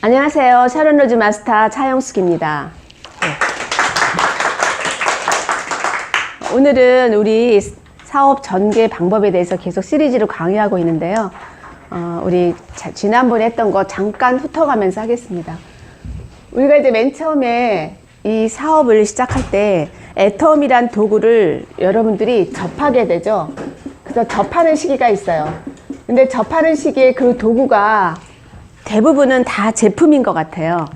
안녕하세요. 샤론로즈 마스터 차영숙입니다. 네. 오늘은 우리 사업 전개 방법에 대해서 계속 시리즈로 강의하고 있는데요. 우리 지난번에 했던 거 잠깐 훑어가면서 하겠습니다. 우리가 이제 맨 처음에 이 사업을 시작할 때 애텀이란 도구를 여러분들이 접하게 되죠. 그래서 접하는 시기가 있어요. 근데 접하는 시기에 그 도구가 대부분은 다 제품인 것 같아요.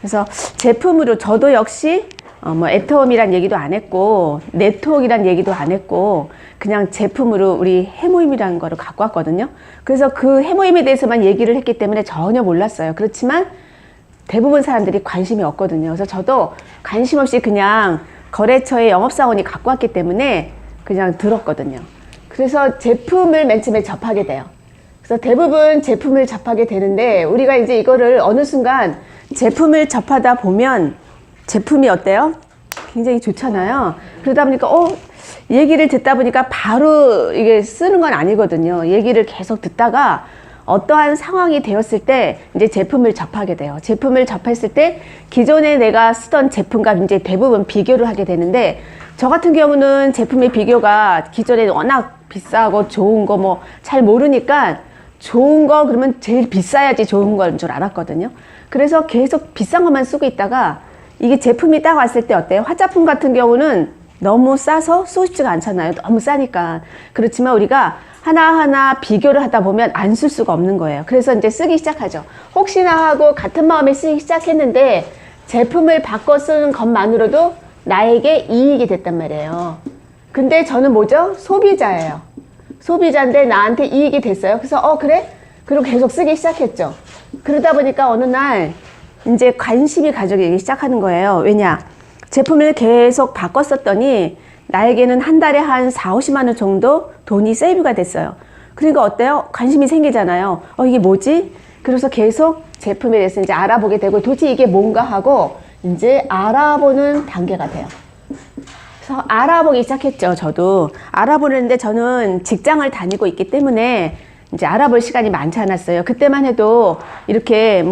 그래서 제품으로 저도 역시 애텀이란 얘기도 안 했고 네트워크이란 얘기도 안 했고 그냥 제품으로 우리 해모임이라는 거를 갖고 왔거든요. 그래서 그 해모임에 대해서만 얘기를 했기 때문에 전혀 몰랐어요. 그렇지만 대부분 사람들이 관심이 없거든요. 그래서 저도 관심 없이 그냥 거래처의 영업사원이 갖고 왔기 때문에 그냥 들었거든요. 그래서 제품을 맨 처음에 접하게 돼요. 그래서 대부분 제품을 접하게 되는데 우리가 이제 이거를 어느 순간 제품을 접하다 보면 제품이 어때요? 굉장히 좋잖아요. 그러다 보니까 얘기를 듣다 보니까 바로 이게 쓰는 건 아니거든요. 얘기를 계속 듣다가 어떠한 상황이 되었을 때 이제 제품을 접하게 돼요. 제품을 접했을 때 기존에 내가 쓰던 제품과 이제 대부분 비교를 하게 되는데 저 같은 경우는 제품의 비교가 기존에 워낙 비싸고 좋은 거 뭐 잘 모르니까 좋은 거 그러면 제일 비싸야지 좋은 건 줄 알았거든요. 그래서 계속 비싼 것만 쓰고 있다가 이게 제품이 딱 왔을 때 어때요? 화장품 같은 경우는 너무 싸서 쓰고 싶지가 않잖아요. 너무 싸니까. 그렇지만 우리가 하나하나 비교를 하다 보면 안 쓸 수가 없는 거예요. 그래서 이제 쓰기 시작하죠. 혹시나 하고 같은 마음에 쓰기 시작했는데 제품을 바꿔 쓰는 것만으로도 나에게 이익이 됐단 말이에요. 근데 저는 뭐죠? 소비자예요. 소비자인데 나한테 이익이 됐어요. 그래서 그래? 그리고 계속 쓰기 시작했죠. 그러다 보니까 어느 날 이제 관심이 가져기 시작하는 거예요. 왜냐? 제품을 계속 바꿨었더니 나에게는 한 달에 한 4, 50만 원 정도 돈이 세이브가 됐어요. 그러니까 어때요? 관심이 생기잖아요. 이게 뭐지? 그래서 계속 제품에 대해서 이제 알아보게 되고 도대체 이게 뭔가 하고 이제 알아보는 단계가 돼요. 그래서 알아보기 시작했죠. 저도 알아보는데 저는 직장을 다니고 있기 때문에 이제 알아볼 시간이 많지 않았어요. 그때만 해도 이렇게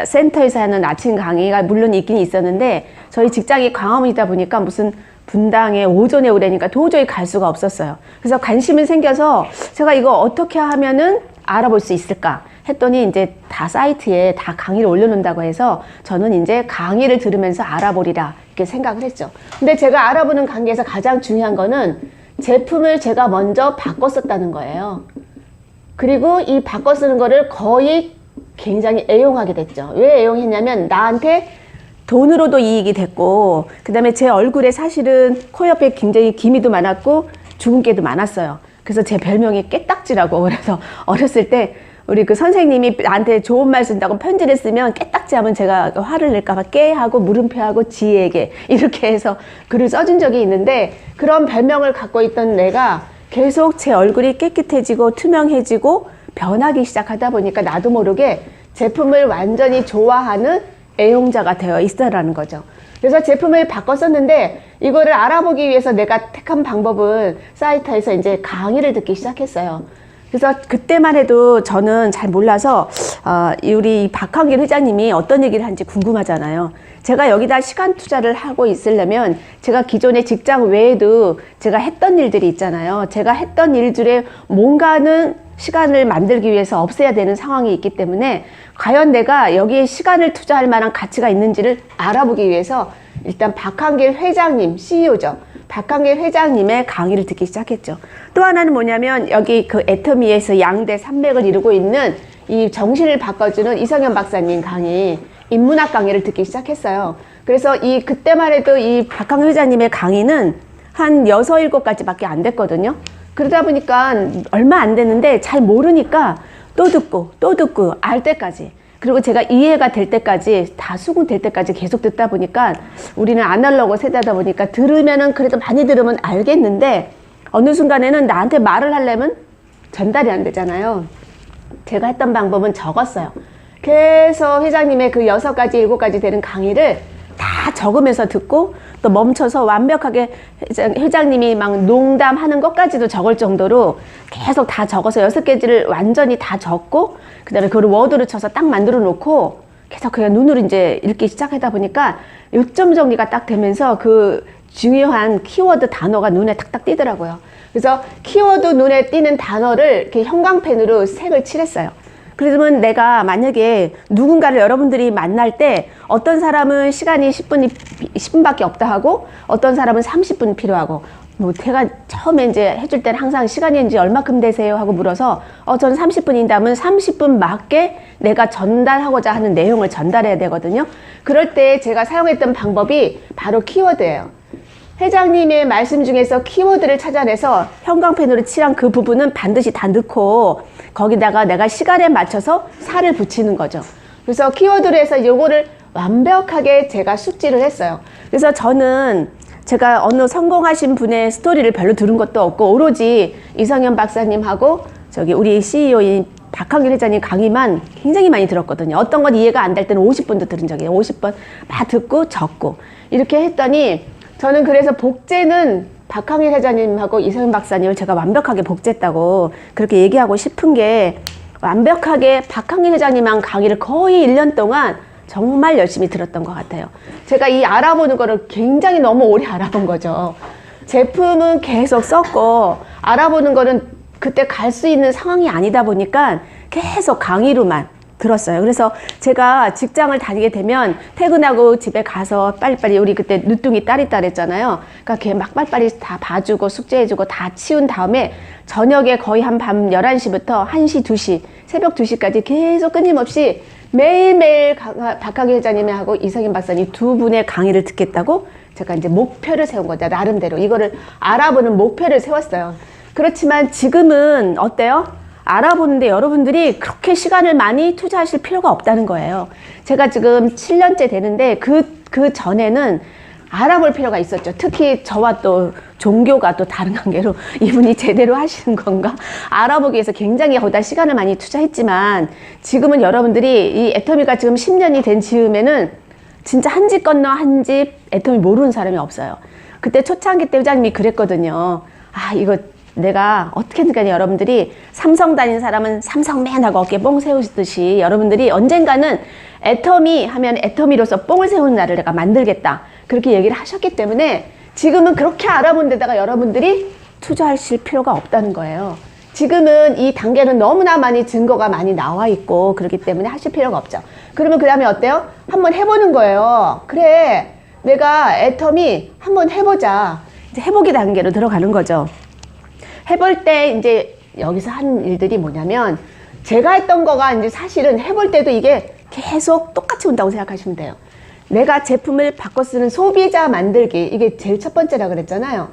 센터에서 하는 아침 강의가 물론 있긴 있었는데 저희 직장이 광화문이다 보니까 무슨 분당에 오전에 오래니까 도저히 갈 수가 없었어요. 그래서 관심이 생겨서 제가 이거 어떻게 하면은 알아볼 수 있을까 했더니 이제 다 사이트에 다 강의를 올려놓는다고 해서 저는 이제 강의를 들으면서 알아보리라 이렇게 생각을 했죠. 근데 제가 알아보는 관계에서 가장 중요한 거는 제품을 제가 먼저 바꿔 썼다는 거예요. 그리고 이 바꿔 쓰는 거를 거의 굉장히 애용하게 됐죠. 왜 애용했냐면 나한테 돈으로도 이익이 됐고 그 다음에 제 얼굴에 사실은 코 옆에 굉장히 기미도 많았고 주근깨도 많았어요. 그래서 제 별명이 깨딱지라고. 그래서 어렸을 때 우리 그 선생님이 나한테 좋은 말 쓴다고 편지를 쓰면 깨딱지 하면 제가 화를 낼까봐 깨하고 물음표하고 지에게 이렇게 해서 글을 써준 적이 있는데 그런 별명을 갖고 있던 내가 계속 제 얼굴이 깨끗해지고 투명해지고 변하기 시작하다 보니까 나도 모르게 제품을 완전히 좋아하는 애용자가 되어 있어라는 거죠. 그래서 제품을 바꿔 썼는데 이거를 알아보기 위해서 내가 택한 방법은 사이트에서 이제 강의를 듣기 시작했어요. 그래서 그때만 해도 저는 잘 몰라서 우리 박한길 회장님이 어떤 얘기를 하는지 궁금하잖아요. 제가 여기다 시간 투자를 하고 있으려면 제가 기존의 직장 외에도 제가 했던 일들이 있잖아요. 제가 했던 일들에 뭔가는 시간을 만들기 위해서 없애야 되는 상황이 있기 때문에 과연 내가 여기에 시간을 투자할 만한 가치가 있는지를 알아보기 위해서 일단 박한길 회장님, CEO죠. 박한길 회장님의 강의를 듣기 시작했죠. 또 하나는 뭐냐면 여기 그 애터미에서 양대 산맥을 이루고 있는 이 정신을 바꿔주는 이성현 박사님 강의, 인문학 강의를 듣기 시작했어요. 그래서 그때만 해도 이 박한길 회장님의 강의는 한 6, 7가지밖에 안 됐거든요. 그러다 보니까 얼마 안 됐는데 잘 모르니까 또 듣고 알 때까지 그리고 제가 이해가 될 때까지 다 수긍될 때까지 계속 듣다 보니까 우리는 아날로그 세대다 보니까 들으면은 그래도 많이 들으면 알겠는데 어느 순간에는 나한테 말을 하려면 전달이 안 되잖아요. 제가 했던 방법은 적었어요. 그래서 회장님의 그 6가지, 7가지 되는 강의를 다 적으면서 듣고 또 멈춰서 완벽하게 회장님이 막 농담하는 것까지도 적을 정도로 계속 다 적어서 6개지를 완전히 다 적고 그 다음에 그걸 워드로 쳐서 딱 만들어 놓고 계속 그냥 눈으로 이제 읽기 시작하다 보니까 요점 정리가 딱 되면서 그 중요한 키워드 단어가 눈에 탁탁 띄더라고요. 그래서 키워드 눈에 띄는 단어를 이렇게 형광펜으로 색을 칠했어요. 그러면 내가 만약에 누군가를 여러분들이 만날 때 어떤 사람은 시간이 10분밖에 없다 하고 어떤 사람은 30분 필요하고 뭐 제가 처음에 이제 해줄 때는 항상 시간이 이제 얼마큼 되세요 하고 물어서 저는 30분인데 하면 30분 맞게 내가 전달하고자 하는 내용을 전달해야 되거든요. 그럴 때 제가 사용했던 방법이 바로 키워드예요. 회장님의 말씀 중에서 키워드를 찾아내서 형광펜으로 칠한 그 부분은 반드시 다 넣고 거기다가 내가 시간에 맞춰서 살을 붙이는 거죠. 그래서 키워드로 해서 요거를 완벽하게 제가 숙지를 했어요. 그래서 저는 제가 어느 성공하신 분의 스토리를 별로 들은 것도 없고 오로지 이성현 박사님하고 저기 우리 CEO인 박항일 회장님 강의만 굉장히 많이 들었거든요. 어떤 건 이해가 안 될 때는 50번도 들은 적이에요. 50번 다 듣고 적고 이렇게 했더니 저는 그래서 복제는 박항일 회장님하고 이성현 박사님을 제가 완벽하게 복제했다고 그렇게 얘기하고 싶은 게 완벽하게 박항일 회장님한 강의를 거의 1년 동안 정말 열심히 들었던 것 같아요. 제가 이 알아보는 거를 굉장히 너무 오래 알아본 거죠. 제품은 계속 썼고 알아보는 거는 그때 갈 수 있는 상황이 아니다 보니까 계속 강의로만 들었어요. 그래서 제가 직장을 다니게 되면 퇴근하고 집에 가서 빨리빨리 우리 그때 늦둥이 딸이 딸했잖아요. 그러니까 걔 막 빨리빨리 다 봐주고 숙제해주고 다 치운 다음에 저녁에 거의 한 밤 11시부터 1시, 2시, 새벽 2시까지 계속 끊임없이 매일매일 박학일 회장님하고 이성현 박사님 두 분의 강의를 듣겠다고 제가 이제 목표를 세운 거죠. 나름대로 이거를 알아보는 목표를 세웠어요. 그렇지만 지금은 어때요? 알아보는데 여러분들이 그렇게 시간을 많이 투자하실 필요가 없다는 거예요. 제가 지금 7년째 되는데 그 전에는 알아볼 필요가 있었죠. 특히 저와 또 종교가 또 다른 관계로 이분이 제대로 하시는 건가 알아보기 위해서 굉장히 거기다 시간을 많이 투자했지만 지금은 여러분들이 이 애터미가 지금 10년이 된 즈음에는 진짜 한 집 건너 한 집 애터미 모르는 사람이 없어요. 그때 초창기 때 회장님이 그랬거든요. 이거 내가 어떻게든 간에 여러분들이 삼성 다닌 사람은 삼성맨 하고 어깨에 뽕 세우시듯이 여러분들이 언젠가는 애터미 하면 애터미로서 뽕을 세우는 날을 내가 만들겠다. 그렇게 얘기를 하셨기 때문에 지금은 그렇게 알아본 데다가 여러분들이 투자하실 필요가 없다는 거예요. 지금은 이 단계는 너무나 많이 증거가 많이 나와 있고 그렇기 때문에 하실 필요가 없죠. 그러면 그 다음에 어때요? 한번 해보는 거예요. 그래, 내가 애터미 한번 해보자. 이제 해보기 단계로 들어가는 거죠. 해볼 때 이제 여기서 한 일들이 뭐냐면 제가 했던 거가 이제 사실은 해볼 때도 이게 계속 똑같이 온다고 생각하시면 돼요. 내가 제품을 바꿔 쓰는 소비자 만들기, 이게 제일 첫 번째라 그랬잖아요.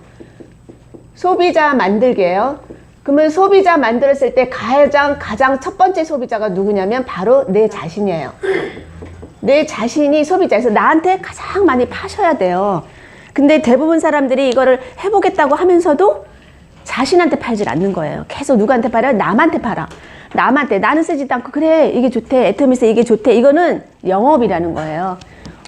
소비자 만들기예요. 그러면 소비자 만들었을 때 가장 첫 번째 소비자가 누구냐면 바로 내 자신이에요. 내 자신이 소비자에서 나한테 가장 많이 파셔야 돼요. 근데 대부분 사람들이 이거를 해보겠다고 하면서도 자신한테 팔질 않는 거예요. 계속 누구한테 팔아요? 남한테 팔아. 남한테. 나는 쓰지도 않고 그래 이게 좋대. 애터미스 이게 좋대. 이거는 영업이라는 거예요.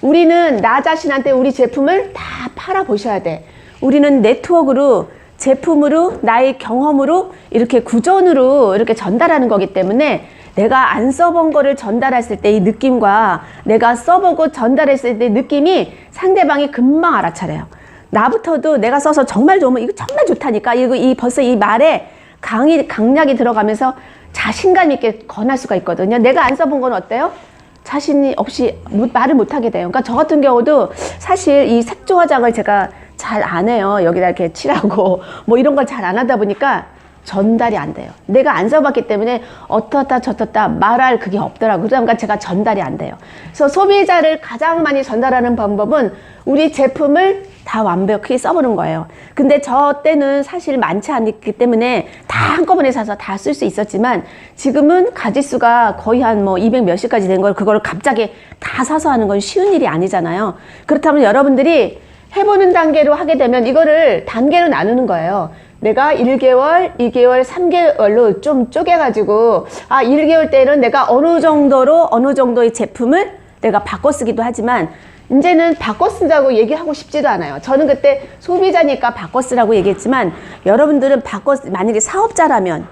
우리는 나 자신한테 우리 제품을 다 팔아 보셔야 돼. 우리는 네트워크로 제품으로 나의 경험으로 이렇게 구전으로 이렇게 전달하는 거기 때문에 내가 안 써본 거를 전달했을 때 이 느낌과 내가 써보고 전달했을 때 느낌이 상대방이 금방 알아차려요. 나부터도 내가 써서 정말 좋으면 이거 정말 좋다니까 벌써 이 말에 강약이 들어가면서 자신감 있게 권할 수가 있거든요. 내가 안 써본 건 어때요? 자신이 없이 말을 못하게 돼요. 그러니까 저 같은 경우도 사실 이 색조 화장을 제가 잘 안 해요. 여기다 이렇게 칠하고 뭐 이런 걸 잘 안 하다 보니까 전달이 안 돼요. 내가 안 써봤기 때문에 어떻다 저떻다 말할 그게 없더라고요. 그러니까 제가 전달이 안 돼요. 그래서 소비자를 가장 많이 전달하는 방법은 우리 제품을 다 완벽히 써보는 거예요. 근데 저 때는 사실 많지 않기 때문에 다 한꺼번에 사서 다 쓸 수 있었지만 지금은 가지수가 거의 한 뭐 200 몇십까지 된 걸 그걸 갑자기 다 사서 하는 건 쉬운 일이 아니잖아요. 그렇다면 여러분들이 해보는 단계로 하게 되면 이거를 단계로 나누는 거예요. 내가 1개월, 2개월, 3개월로 좀 쪼개가지고 1개월 때는 내가 어느 정도의 제품을 내가 바꿔 쓰기도 하지만 이제는 바꿔 쓰자고 얘기하고 싶지도 않아요. 저는 그때 소비자니까 바꿔 쓰라고 얘기했지만 여러분들은 만약에 사업자라면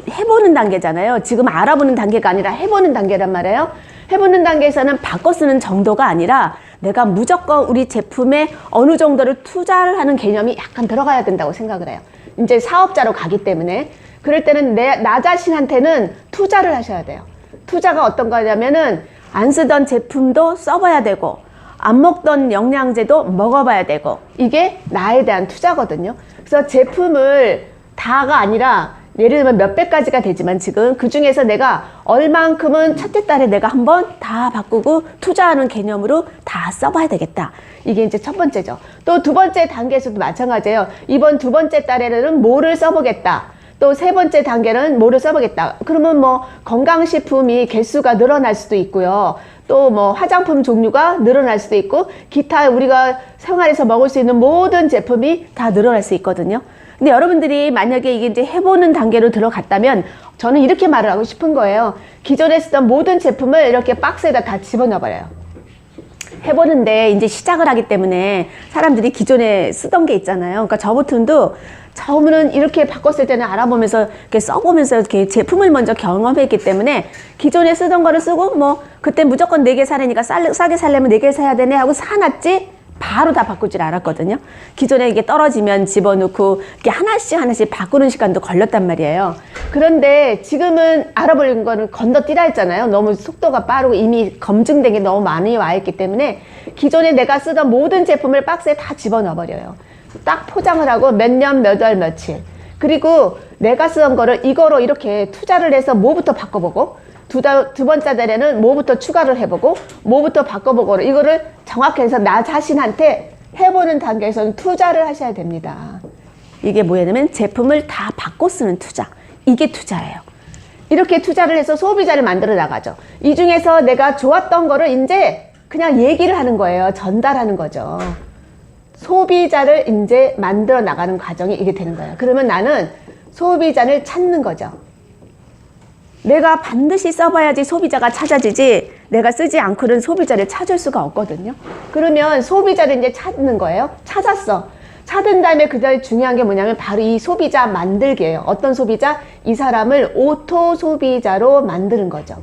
해보는 단계잖아요. 지금 알아보는 단계가 아니라 해보는 단계란 말이에요. 해보는 단계에서는 바꿔 쓰는 정도가 아니라 내가 무조건 우리 제품에 어느 정도를 투자를 하는 개념이 약간 들어가야 된다고 생각을 해요. 이제 사업자로 가기 때문에. 그럴 때는 나 자신한테는 투자를 하셔야 돼요. 투자가 어떤 거냐면은 안 쓰던 제품도 써봐야 되고 안 먹던 영양제도 먹어봐야 되고 이게 나에 대한 투자거든요. 그래서 제품을 다가 아니라 예를 들면 몇백 가지가 되지만 지금 그 중에서 내가 얼만큼은 첫째 달에 내가 한번 다 바꾸고 투자하는 개념으로 다 써봐야 되겠다. 이게 이제 첫 번째죠. 또 두 번째 단계에서도 마찬가지예요. 이번 두 번째 달에는 뭐를 써보겠다. 또 세 번째 단계는 뭐를 써보겠다. 그러면 뭐 건강식품이 개수가 늘어날 수도 있고요. 또 뭐 화장품 종류가 늘어날 수도 있고 기타 우리가 생활에서 먹을 수 있는 모든 제품이 다 늘어날 수 있거든요. 근데 여러분들이 만약에 이게 이제 해보는 단계로 들어갔다면 저는 이렇게 말을 하고 싶은 거예요. 기존에 쓰던 모든 제품을 이렇게 박스에다 다 집어넣어버려요. 해보는데 이제 시작을 하기 때문에 사람들이 기존에 쓰던 게 있잖아요. 그러니까 저 버튼도 처음에는 이렇게 바꿨을 때는 알아보면서 이렇게 써보면서 이렇게 제품을 먼저 경험했기 때문에 기존에 쓰던 거를 쓰고 뭐 그때 무조건 4개 사려니까 싸게 살려면 4개 사야 되네 하고 사놨지 바로 다 바꾸질 않았거든요. 기존에 이게 떨어지면 집어넣고 이렇게 하나씩 바꾸는 시간도 걸렸단 말이에요. 그런데 지금은 알아보는 거는 건너뛰라 했잖아요. 너무 속도가 빠르고 이미 검증된 게 너무 많이 와 있기 때문에 기존에 내가 쓰던 모든 제품을 박스에 다 집어넣어 버려요. 딱 포장을 하고 몇 년, 몇 월, 며칠. 그리고 내가 쓰던 거를 이거로 이렇게 투자를 해서 뭐부터 바꿔보고 두 번째 달에는 뭐부터 추가를 해보고 뭐부터 바꿔보고 이거를 정확히 해서 나 자신한테 해보는 단계에서는 투자를 하셔야 됩니다. 이게 뭐냐면 제품을 다 바꿔 쓰는 투자. 이게 투자예요. 이렇게 투자를 해서 소비자를 만들어 나가죠. 이 중에서 내가 좋았던 거를 이제 그냥 얘기를 하는 거예요. 전달하는 거죠. 소비자를 이제 만들어 나가는 과정이 이게 되는 거예요. 그러면 나는 소비자를 찾는 거죠. 내가 반드시 써봐야지 소비자가 찾아지지 내가 쓰지 않고는 소비자를 찾을 수가 없거든요. 그러면 소비자를 이제 찾는 거예요. 찾았어. 찾은 다음에 그 다음에 중요한 게 뭐냐면 바로 이 소비자 만들기예요. 어떤 소비자? 이 사람을 오토 소비자로 만드는 거죠.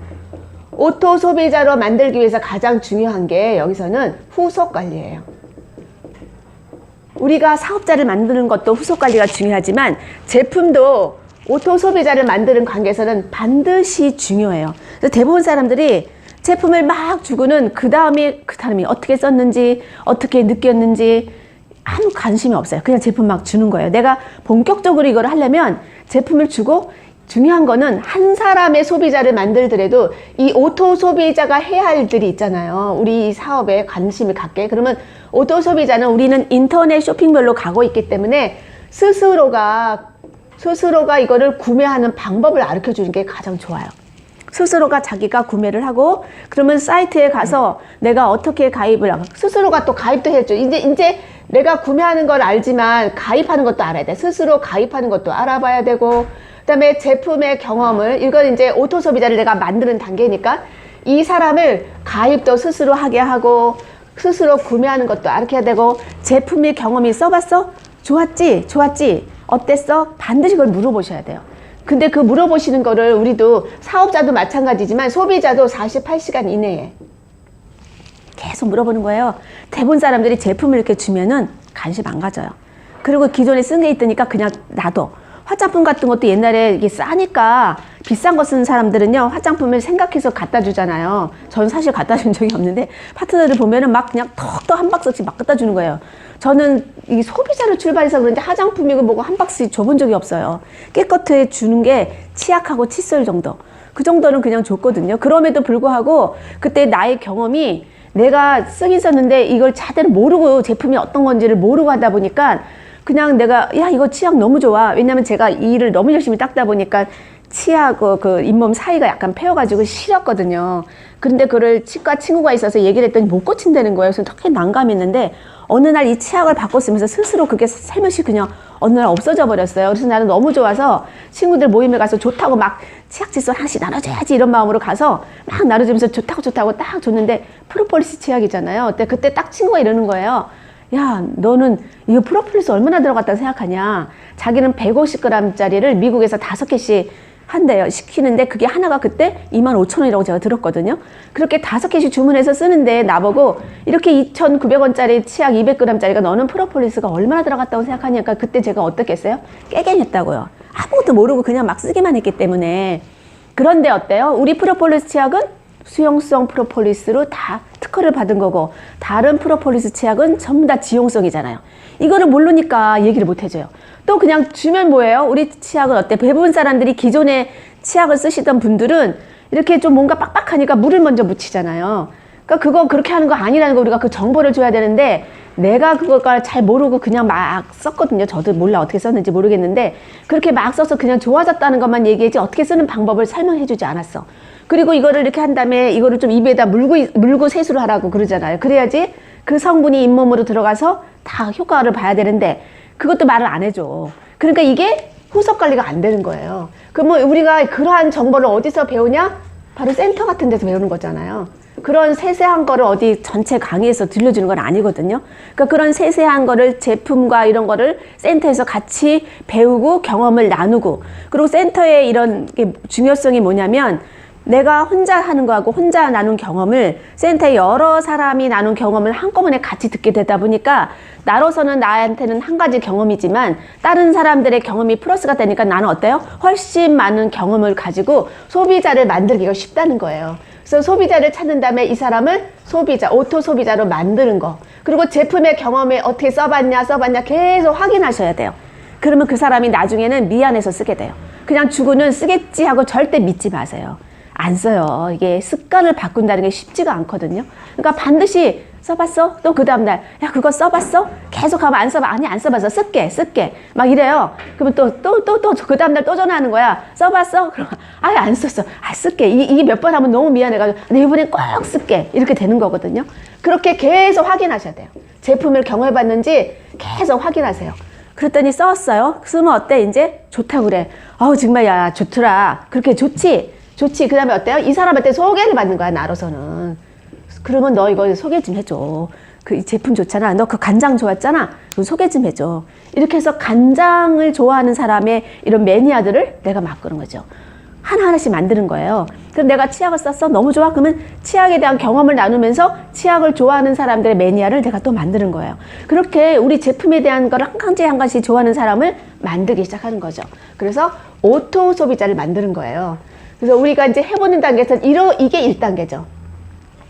오토 소비자로 만들기 위해서 가장 중요한 게 여기서는 후속 관리예요. 우리가 사업자를 만드는 것도 후속 관리가 중요하지만 제품도 오토 소비자를 만드는 관계에서는 반드시 중요해요. 그래서 대부분 사람들이 제품을 막 주고는 그 다음에 그 사람이 어떻게 썼는지 어떻게 느꼈는지 아무 관심이 없어요. 그냥 제품 막 주는 거예요. 내가 본격적으로 이걸 하려면 제품을 주고 중요한 거는 한 사람의 소비자를 만들더라도 이 오토 소비자가 해야 할 일들이 있잖아요. 우리 사업에 관심을 갖게. 그러면 오토 소비자는 우리는 인터넷 쇼핑몰로 가고 있기 때문에 스스로가 이거를 구매하는 방법을 가르쳐 주는 게 가장 좋아요. 스스로가 자기가 구매를 하고 그러면 사이트에 가서 내가 어떻게 가입을 하고 스스로가 또 가입도 해야죠. 이제 내가 구매하는 걸 알지만 가입하는 것도 알아야 돼. 스스로 가입하는 것도 알아봐야 되고 그다음에 제품의 경험을 이건 이제 오토 소비자를 내가 만드는 단계니까 이 사람을 가입도 스스로 하게 하고 스스로 구매하는 것도 알게 되고 제품의 경험이 써봤어? 좋았지? 어땠어? 반드시 그걸 물어보셔야 돼요. 근데 그 물어보시는 거를 우리도 사업자도 마찬가지지만 소비자도 48시간 이내에 계속 물어보는 거예요. 대부분 사람들이 제품을 이렇게 주면은 관심 안 가져요. 그리고 기존에 쓴 게 있으니까 그냥 놔둬. 화장품 같은 것도 옛날에 이게 싸니까 비싼 거 쓰는 사람들은요 화장품을 생각해서 갖다 주잖아요. 저는 사실 갖다 준 적이 없는데 파트너를 보면은 막 그냥 턱턱 한 박스씩 막 갖다 주는 거예요. 저는 이 소비자를 출발해서 그런지 화장품이고 뭐고 한 박스 줘본 적이 없어요. 깨끗해 주는 게 치약하고 칫솔 정도. 그 정도는 그냥 줬거든요. 그럼에도 불구하고 그때 나의 경험이 내가 쓰긴 썼는데 이걸 제대로 모르고 제품이 어떤 건지를 모르고 하다 보니까 그냥 내가 야 이거 치약 너무 좋아. 왜냐면 제가 이 일을 너무 열심히 닦다 보니까 치아하고 그 잇몸 사이가 약간 패여가지고 시렸거든요. 그런데 그걸 치과 친구가 있어서 얘기를 했더니 못 고친다는 거예요. 그래서 되게 난감했는데 어느 날 이 치약을 바꿔 쓰면서 스스로 그게 살며시 그냥 어느 날 없어져 버렸어요. 그래서 나는 너무 좋아서 친구들 모임에 가서 좋다고 막 치약 칫솔 하나씩 나눠줘야지 이런 마음으로 가서 막 나눠주면서 좋다고 딱 줬는데 프로폴리스 치약이잖아요. 그때 딱 친구가 이러는 거예요. 야, 너는 이거 프로폴리스 얼마나 들어갔다 생각하냐? 자기는 150g짜리를 미국에서 5개씩 한대요. 시키는데 그게 하나가 그때 25,000원이라고 제가 들었거든요. 그렇게 5개씩 주문해서 쓰는데 나보고 이렇게 2,900원짜리 치약 200g짜리가 너는 프로폴리스가 얼마나 들어갔다고 생각하니까 그때 제가 어떻게 했어요? 깨갱했다고요. 아무것도 모르고 그냥 막 쓰기만 했기 때문에. 그런데 어때요? 우리 프로폴리스 치약은 수용성 프로폴리스로 다 특허를 받은 거고 다른 프로폴리스 치약은 전부 다 지용성이잖아요. 이거를 모르니까 얘기를 못 해줘요. 또 그냥 주면 뭐예요? 우리 치약은 어때? 대부분 사람들이 기존에 치약을 쓰시던 분들은 이렇게 좀 뭔가 빡빡하니까 물을 먼저 묻히잖아요. 그러니까 그거 그렇게 하는 거 아니라는 거 우리가 그 정보를 줘야 되는데 내가 그걸 잘 모르고 그냥 막 썼거든요. 저도 몰라 어떻게 썼는지 모르겠는데 그렇게 막 써서 그냥 좋아졌다는 것만 얘기했지 어떻게 쓰는 방법을 설명해 주지 않았어. 그리고 이거를 이렇게 한 다음에 이거를 좀 입에다 물고 세수를 하라고 그러잖아요. 그래야지 그 성분이 잇몸으로 들어가서 다 효과를 봐야 되는데 그것도 말을 안 해줘. 그러니까 이게 후속 관리가 안 되는 거예요. 그럼 우리가 그러한 정보를 어디서 배우냐? 바로 센터 같은 데서 배우는 거잖아요. 그런 세세한 거를 어디 전체 강의에서 들려주는 건 아니거든요. 그러니까 그런 세세한 거를 제품과 이런 거를 센터에서 같이 배우고 경험을 나누고 그리고 센터의 이런 게 중요성이 뭐냐면 내가 혼자 하는 거하고 혼자 나눈 경험을 센터에 여러 사람이 나눈 경험을 한꺼번에 같이 듣게 되다 보니까 나로서는 나한테는 한 가지 경험이지만 다른 사람들의 경험이 플러스가 되니까 나는 어때요? 훨씬 많은 경험을 가지고 소비자를 만들기가 쉽다는 거예요. 그래서 소비자를 찾는 다음에 이 사람을 소비자, 오토 소비자로 만드는 거. 그리고 제품의 경험에 어떻게 써봤냐 계속 확인하셔야 돼요. 그러면 그 사람이 나중에는 미안해서 쓰게 돼요. 그냥 주고는 쓰겠지 하고 절대 믿지 마세요. 안 써요. 이게 습관을 바꾼다는 게 쉽지가 않거든요. 그러니까 반드시 써봤어? 또 그 다음날 야 그거 써봤어? 계속 하면 안 써봐. 아니 안 써봤어. 쓸게 막 이래요. 그러면 또 그 다음날 또 전화하는 거야. 써봤어? 그럼 아예 안 썼어. 아 쓸게. 이게 몇 번 하면 너무 미안해가지고 내 이번엔 꼭 쓸게. 이렇게 되는 거거든요. 그렇게 계속 확인하셔야 돼요. 제품을 경험해봤는지 계속 확인하세요. 그랬더니 썼어요. 쓰면 어때? 이제 좋다고 그래. 정말 야 좋더라. 그렇게 좋지. 그 다음에 어때요? 이 사람한테 소개를 받는 거야, 나로서는. 그러면 너 이거 소개 좀 해줘. 그 제품 좋잖아. 너 그 간장 좋았잖아. 그거 소개 좀 해줘. 이렇게 해서 간장을 좋아하는 사람의 이런 매니아들을 내가 바꾸는 거죠. 하나하나씩 만드는 거예요. 그럼 내가 치약을 썼어? 너무 좋아? 그러면 치약에 대한 경험을 나누면서 치약을 좋아하는 사람들의 매니아를 내가 또 만드는 거예요. 그렇게 우리 제품에 대한 걸 한 가지 한 가지 좋아하는 사람을 만들기 시작하는 거죠. 그래서 오토 소비자를 만드는 거예요. 그래서 우리가 이제 해보는 단계에서 이게 1단계죠.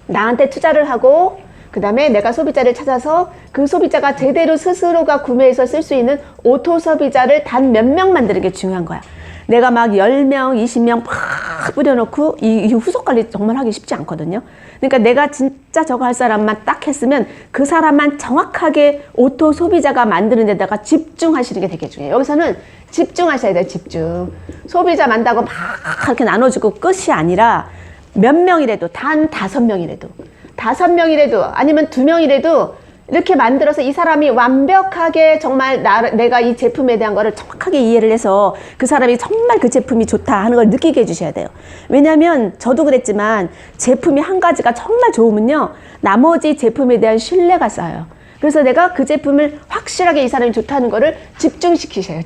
나한테 투자를 하고 그 다음에 내가 소비자를 찾아서 그 소비자가 제대로 스스로가 구매해서 쓸 수 있는 오토 소비자를 단 몇 명 만드는 게 중요한 거야. 내가 막 10명, 20명 팍 뿌려놓고 이 후속 관리 정말 하기 쉽지 않거든요. 그러니까 내가 진짜 저거 할 사람만 딱 했으면 그 사람만 정확하게 오토 소비자가 만드는 데다가 집중하시는 게 되게 중요해요. 여기서는 집중하셔야 돼요. 집중. 소비자 만다고 막 이렇게 나눠주고 끝이 아니라 몇 명이라도 단 5명이라도 5명이라도 아니면 2명이라도 이렇게 만들어서 이 사람이 완벽하게 정말 내가 이 제품에 대한 거를 정확하게 이해를 해서 그 사람이 정말 그 제품이 좋다 하는 걸 느끼게 해주셔야 돼요. 왜냐하면 저도 그랬지만 제품이 한 가지가 정말 좋으면요 나머지 제품에 대한 신뢰가 쌓여요. 그래서 내가 그 제품을 확실하게 이 사람이 좋다는 거를 집중시키셔요.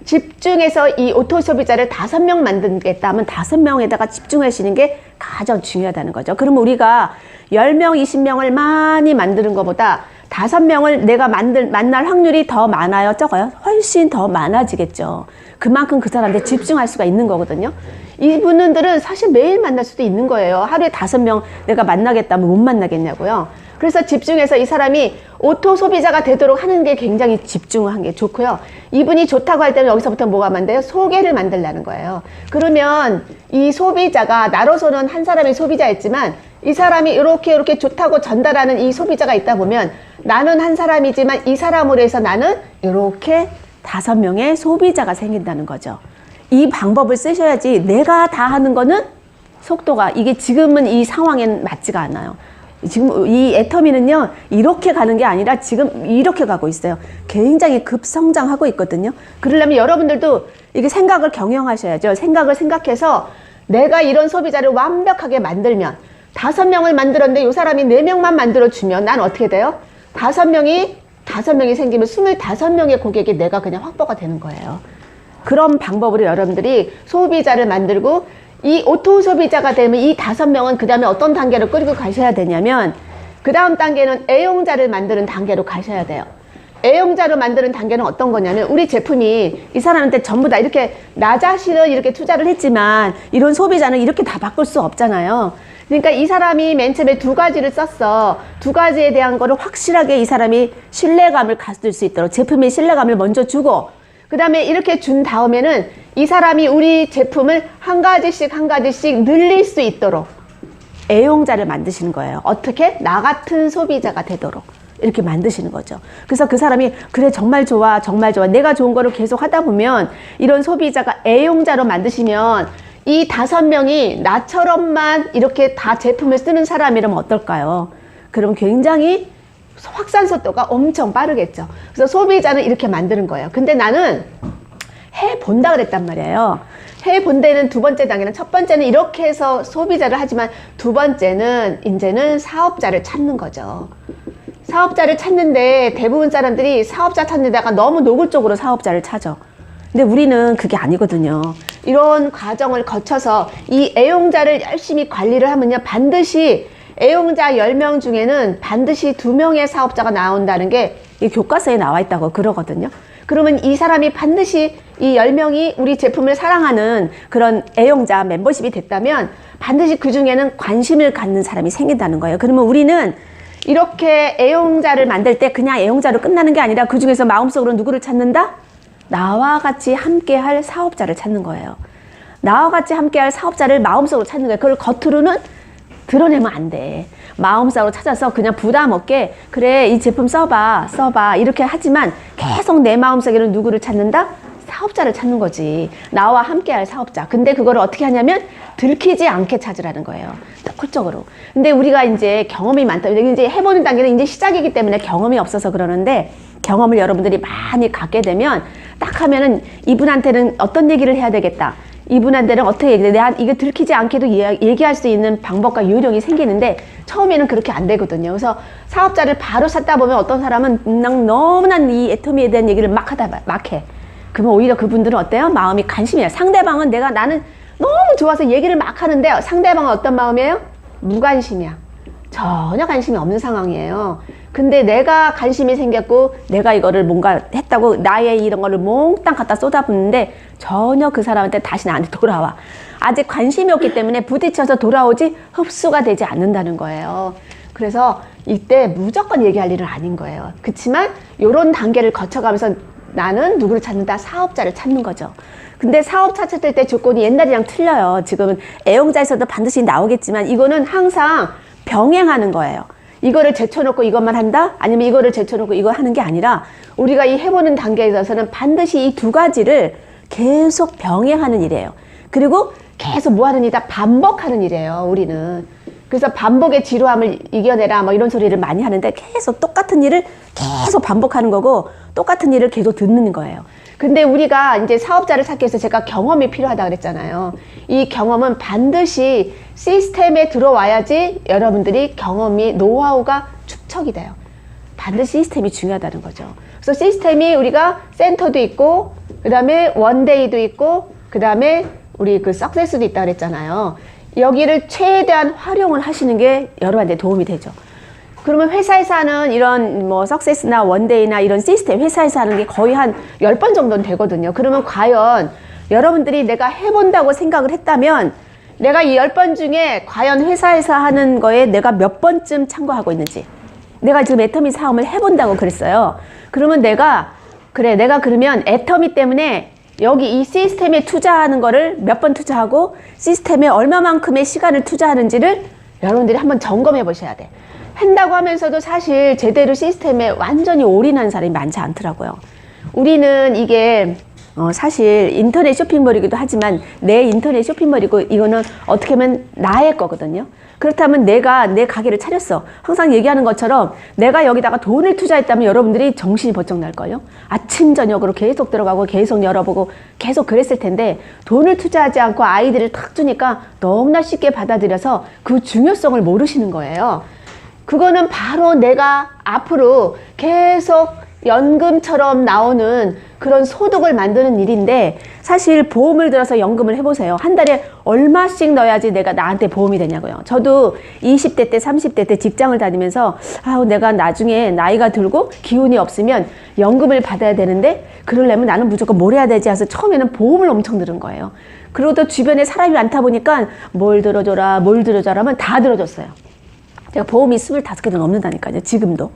집중해서 이 오토 소비자를 5명 만들겠다 하면 5명에다가 집중하시는 게 가장 중요하다는 거죠. 그러면 우리가 10명, 20명을 많이 만드는 것보다 5명을 내가 만날 확률이 더 많아요? 적어요? 훨씬 더 많아지겠죠. 그만큼 그 사람한테 집중할 수가 있는 거거든요. 이분들은 사실 매일 만날 수도 있는 거예요. 하루에 5명 내가 만나겠다면 못 만나겠냐고요. 그래서 집중해서 이 사람이 오토 소비자가 되도록 하는 게 굉장히 집중한 게 좋고요. 이분이 좋다고 할 때는 여기서부터 뭐가 만들어요? 소개를 만들라는 거예요. 그러면 이 소비자가 나로서는 한 사람이 소비자였지만 이 사람이 이렇게 좋다고 전달하는 이 소비자가 있다 보면 나는 한 사람이지만 이 사람으로 해서 나는 이렇게 5명의 소비자가 생긴다는 거죠. 이 방법을 쓰셔야지 내가 다 하는 거는 속도가 이게 지금은 이 상황엔 맞지가 않아요. 지금 이 애터미는요 이렇게 가는 게 아니라 지금 이렇게 가고 있어요. 굉장히 급성장하고 있거든요. 그러려면 여러분들도 이게 생각을 경영하셔야죠. 생각을 생각해서 내가 이런 소비자를 완벽하게 만들면 5명을 만들었는데 이 사람이 4명만 만들어주면 난 어떻게 돼요? 5명이 생기면 25명의 고객이 내가 그냥 확보가 되는 거예요. 그런 방법으로 여러분들이 소비자를 만들고, 이 오토 소비자가 되면 이 5명은 그 다음에 어떤 단계로 끌고 가셔야 되냐면, 그 다음 단계는 애용자를 만드는 단계로 가셔야 돼요. 애용자로 만드는 단계는 어떤 거냐면, 우리 제품이 이 사람한테 전부 다 이렇게 나 자신을 이렇게 투자를 했지만 이런 소비자는 이렇게 다 바꿀 수 없잖아요. 그러니까 이 사람이 맨 처음에 2가지를 썼어. 2가지에 대한 거를 확실하게 이 사람이 신뢰감을 가질 수 있도록 제품의 신뢰감을 먼저 주고, 그 다음에 이렇게 준 다음에는 이 사람이 우리 제품을 한 가지씩 늘릴 수 있도록 애용자를 만드시는 거예요. 어떻게? 나 같은 소비자가 되도록 이렇게 만드시는 거죠. 그래서 그 사람이 그래 정말 좋아 내가 좋은 거를 계속 하다 보면, 이런 소비자가 애용자로 만드시면 이 5명이 나처럼만 이렇게 다 제품을 쓰는 사람이라면 어떨까요? 그럼 굉장히 확산 속도가 엄청 빠르겠죠. 그래서 소비자는 이렇게 만드는 거예요. 근데 나는 해본다 그랬단 말이에요. 해본 데는 2번째 단계는, 첫 번째는 이렇게 해서 소비자를 하지만 2번째는 이제는 사업자를 찾는 거죠. 사업자를 찾는데 대부분 사람들이 사업자 찾는 데가 너무 노골적으로 사업자를 찾아. 근데 우리는 그게 아니거든요. 이런 과정을 거쳐서 이 애용자를 열심히 관리를 하면요, 반드시 애용자 10명 중에는 반드시 2명의 사업자가 나온다는 게 이 교과서에 나와 있다고 그러거든요. 그러면 이 사람이 반드시 이 10명이 우리 제품을 사랑하는 그런 애용자 멤버십이 됐다면 반드시 그 중에는 관심을 갖는 사람이 생긴다는 거예요. 그러면 우리는 이렇게 애용자를 만들 때 그냥 애용자로 끝나는 게 아니라 그 중에서 마음속으로 누구를 찾는다? 나와 같이 함께 할 사업자를 찾는 거예요. 나와 같이 함께 할 사업자를 마음속으로 찾는 거예요. 그걸 겉으로는 드러내면 안 돼. 마음속으로 찾아서 그냥 부담 없게 그래 이 제품 써봐 이렇게 하지만 계속 내 마음속에는 누구를 찾는다? 사업자를 찾는 거지. 나와 함께 할 사업자. 근데 그걸 어떻게 하냐면 들키지 않게 찾으라는 거예요. 적극적으로. 근데 우리가 이제 경험이 많다. 이제 해보는 단계는 이제 시작이기 때문에 경험이 없어서 그러는데, 경험을 여러분들이 많이 갖게 되면 딱 하면은 이분한테는 어떤 얘기를 해야 되겠다. 이분한테는 어떻게 얘기해. 내가 이거 들키지 않게도 얘기할 수 있는 방법과 요령이 생기는데 처음에는 그렇게 안 되거든요. 그래서 사업자를 바로 찾다 보면 어떤 사람은 너무나 이 애터미에 대한 얘기를 막 해. 그러면 오히려 그분들은 어때요? 마음이 관심이에요. 상대방은 나는 너무 좋아서 얘기를 막 하는데 상대방은 어떤 마음이에요? 무관심이야. 전혀 관심이 없는 상황이에요. 근데 내가 관심이 생겼고 내가 이거를 뭔가 했다고 나의 이런 거를 몽땅 갖다 쏟아붓는데 전혀 그 사람한테 다시 나한테 돌아와. 아직 관심이 없기 때문에 부딪혀서 돌아오지 흡수가 되지 않는다는 거예요. 그래서 이때 무조건 얘기할 일은 아닌 거예요. 그렇지만 이런 단계를 거쳐가면서 나는 누구를 찾는다? 사업자를 찾는 거죠. 근데 사업자 찾을 때 조건이 옛날이랑 틀려요. 지금은 애용자에서도 반드시 나오겠지만 이거는 항상 병행하는 거예요. 이거를 제쳐놓고 이것만 한다? 아니면 이거를 제쳐놓고 이거 하는 게 아니라 우리가 이 해보는 단계에 있어서는 반드시 이 2가지를 계속 병행하는 일이에요. 그리고 계속 뭐 하는 일이다? 반복하는 일이에요, 우리는. 그래서 반복의 지루함을 이겨내라 뭐 이런 소리를 많이 하는데 계속 똑같은 일을 계속 반복하는 거고 똑같은 일을 계속 듣는 거예요. 근데 우리가 이제 사업자를 찾기 위해서 제가 경험이 필요하다 그랬잖아요. 이 경험은 반드시 시스템에 들어와야지 여러분들이 경험이, 노하우가 축적이 돼요. 반드시 시스템이 중요하다는 거죠. 그래서 시스템이 우리가 센터도 있고, 그 다음에 원데이도 있고, 그 다음에 우리 그 석세스도 있다 그랬잖아요. 여기를 최대한 활용을 하시는 게 여러분한테 도움이 되죠. 그러면 회사에서 하는 이런 뭐 석세스나 원데이나 이런 시스템, 회사에서 하는 게 거의 한 10번 정도는 되거든요. 그러면 과연 여러분들이 내가 해본다고 생각을 했다면 내가 이 10번 중에 과연 회사에서 하는 거에 내가 몇 번쯤 참고하고 있는지, 내가 지금 애터미 사업을 해본다고 그랬어요. 그러면 내가 그러면 애터미 때문에 여기 이 시스템에 투자하는 거를 몇 번 투자하고 시스템에 얼마만큼의 시간을 투자하는지를 여러분들이 한번 점검해 보셔야 돼. 한다고 하면서도 사실 제대로 시스템에 완전히 올인하는 사람이 많지 않더라고요. 우리는 이게 사실 인터넷 쇼핑몰이기도 하지만 내 인터넷 쇼핑몰이고 이거는 어떻게 보면 나의 거거든요. 그렇다면 내가 내 가게를 차렸어. 항상 얘기하는 것처럼 내가 여기다가 돈을 투자했다면 여러분들이 정신이 번쩍 날걸요. 아침 저녁으로 계속 들어가고 계속 열어보고 계속 그랬을 텐데 돈을 투자하지 않고 아이디를 탁 주니까 너무나 쉽게 받아들여서 그 중요성을 모르시는 거예요. 그거는 바로 내가 앞으로 계속 연금처럼 나오는 그런 소득을 만드는 일인데 사실 보험을 들어서 연금을 해보세요. 한 달에 얼마씩 넣어야지 내가 나한테 보험이 되냐고요. 저도 20대 때 30대 때 직장을 다니면서 내가 나중에 나이가 들고 기운이 없으면 연금을 받아야 되는데 그러려면 나는 무조건 뭘 해야 되지 해서 처음에는 보험을 엄청 들은 거예요. 그리고 또 주변에 사람이 많다 보니까 뭘 들어줘라 뭘 들어줘라 하면 다 들어줬어요. 제가 보험이 25개도 넘는다니까요. 지금도.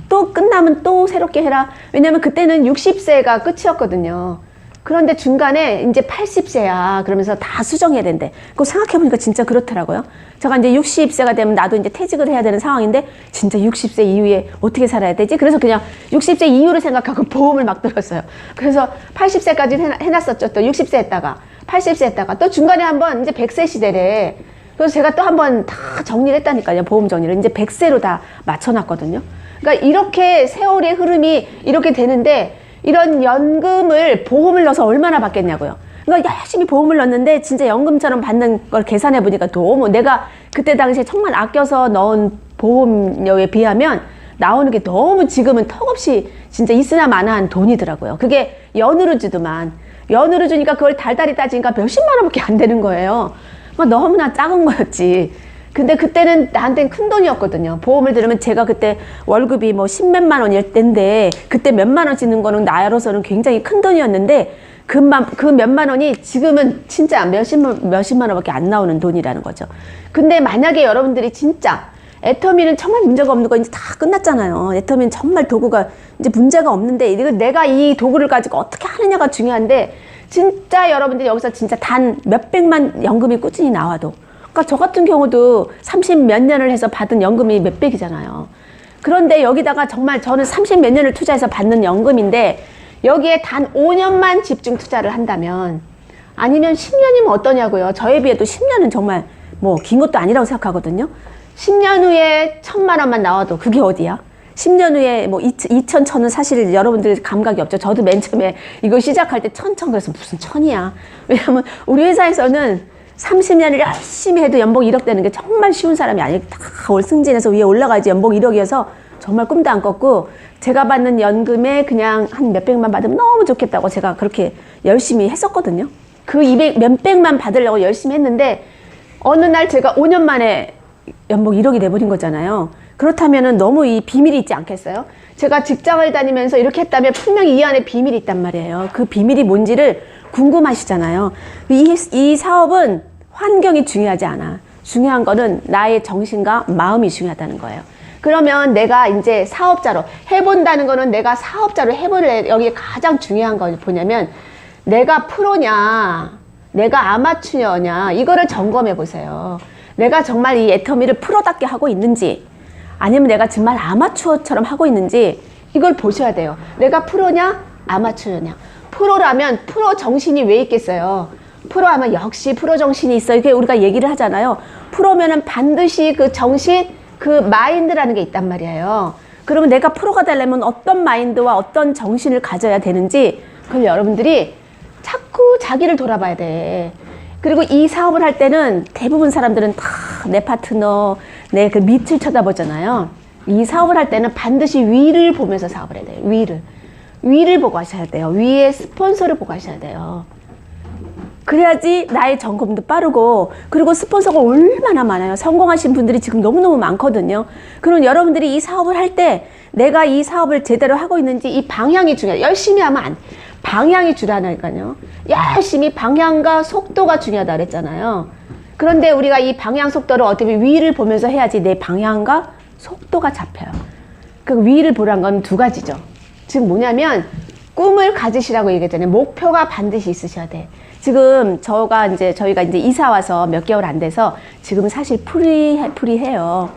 또 끝나면 또 새롭게 해라. 왜냐면 그때는 60세가 끝이었거든요. 그런데 중간에 이제 80세야. 그러면서 다 수정해야 된대. 그거 생각해보니까 진짜 그렇더라고요. 제가 이제 60세가 되면 나도 이제 퇴직을 해야 되는 상황인데 진짜 60세 이후에 어떻게 살아야 되지? 그래서 그냥 60세 이후를 생각하고 보험을 막 들었어요. 그래서 80세까지 해놨었죠. 또 60세 했다가 80세 했다가 또 중간에 한번 이제 100세 시대래. 그래서 제가 또 한번 다 정리를 했다니까요. 보험 정리를. 이제 100세로 다 맞춰놨거든요. 그러니까 이렇게 세월의 흐름이 이렇게 되는데 이런 연금을 보험을 넣어서 얼마나 받겠냐고요. 그러니까 열심히 보험을 넣었는데 진짜 연금처럼 받는 걸 계산해 보니까 너무 내가 그때 당시에 정말 아껴서 넣은 보험료에 비하면 나오는 게 너무 지금은 턱없이 진짜 있으나 마나한 돈이더라고요. 그게 연으로 주더만. 연으로 주니까 그걸 달달이 따지니까 몇십만 원밖에 안 되는 거예요. 너무나 작은 거였지. 근데 그때는 나한테는 큰 돈이었거든요. 보험을 들으면 제가 그때 월급이 뭐 10몇만 원일 때인데 그때 몇만 원 쓰는 거는 나로서는 굉장히 큰 돈이었는데 그 몇만 원이 지금은 진짜 몇십만 원밖에 안 나오는 돈이라는 거죠. 근데 만약에 여러분들이 진짜 애터미는 정말 문제가 없는 거 이제 다 끝났잖아요. 애터미는 정말 도구가 이제 문제가 없는데 이거 내가 이 도구를 가지고 어떻게 하느냐가 중요한데 진짜 여러분들이 여기서 진짜 단 몇백만 연금이 꾸준히 나와도 그러니까 저 같은 경우도 30 몇 년을 해서 받은 연금이 몇백이잖아요. 그런데 여기다가 정말 저는 30 몇 년을 투자해서 받는 연금인데 여기에 단 5년만 집중 투자를 한다면 아니면 10년이면 어떠냐고요. 저에 비해도 10년은 정말 뭐 긴 것도 아니라고 생각하거든요. 10년 후에 1,000만 원만 나와도 그게 어디야? 10년 후에 뭐 2천, 1,000은 사실 여러분들 감각이 없죠. 저도 맨 처음에 이거 시작할 때 1,000 그래서 무슨 1,000이야. 왜냐면 우리 회사에서는 30년을 열심히 해도 연봉 1억 되는 게 정말 쉬운 사람이 아니고 다 승진해서 위에 올라가야지 연봉 1억이어서 정말 꿈도 안 꿨고 제가 받는 연금에 그냥 한 몇백만 받으면 너무 좋겠다고 제가 그렇게 열심히 했었거든요. 그 몇백만 받으려고 열심히 했는데 어느 날 제가 5년 만에 연봉 1억이 돼버린 거잖아요. 그렇다면 너무 이 비밀이 있지 않겠어요? 제가 직장을 다니면서 이렇게 했다면 분명히 이 안에 비밀이 있단 말이에요. 그 비밀이 뭔지를 궁금하시잖아요. 이 사업은 환경이 중요하지 않아. 중요한 거는 나의 정신과 마음이 중요하다는 거예요. 그러면 내가 이제 사업자로 해본다는 거는 내가 사업자로 해볼래. 여기 가장 중요한 거 뭐냐면 내가 프로냐 내가 아마추어냐 이거를 점검해 보세요. 내가 정말 이 애터미를 프로답게 하고 있는지 아니면 내가 정말 아마추어처럼 하고 있는지 이걸 보셔야 돼요. 내가 프로냐 아마추어냐. 프로라면 프로 정신이 왜 있겠어요. 프로하면 역시 프로 정신이 있어. 이렇게 우리가 얘기를 하잖아요. 프로면은 반드시 그 정신, 그 마인드라는 게 있단 말이에요. 그러면 내가 프로가 되려면 어떤 마인드와 어떤 정신을 가져야 되는지 그걸 여러분들이 자꾸 자기를 돌아봐야 돼. 그리고 이 사업을 할 때는 대부분 사람들은 다 내 파트너, 내 그 밑을 쳐다보잖아요. 이 사업을 할 때는 반드시 위를 보면서 사업을 해야 돼요. 위를 보고 하셔야 돼요. 위에 스폰서를 보고 하셔야 돼요. 그래야지 나의 점검도 빠르고 그리고 스폰서가 얼마나 많아요. 성공하신 분들이 지금 너무너무 많거든요. 그럼 여러분들이 이 사업을 할 때 내가 이 사업을 제대로 하고 있는지 이 방향이 중요해요. 열심히 하면 안 돼. 방향이 중요하다니까요. 열심히 방향과 속도가 중요하다 그랬잖아요. 그런데 우리가 이 방향 속도를 어떻게 위를 보면서 해야지 내 방향과 속도가 잡혀요. 그 위를 보란 건 두 가지죠. 즉 뭐냐면 꿈을 가지시라고 얘기했잖아요. 목표가 반드시 있으셔야 돼. 지금 저희가 이제 이사 와서 몇 개월 안 돼서 지금 사실 프리해요.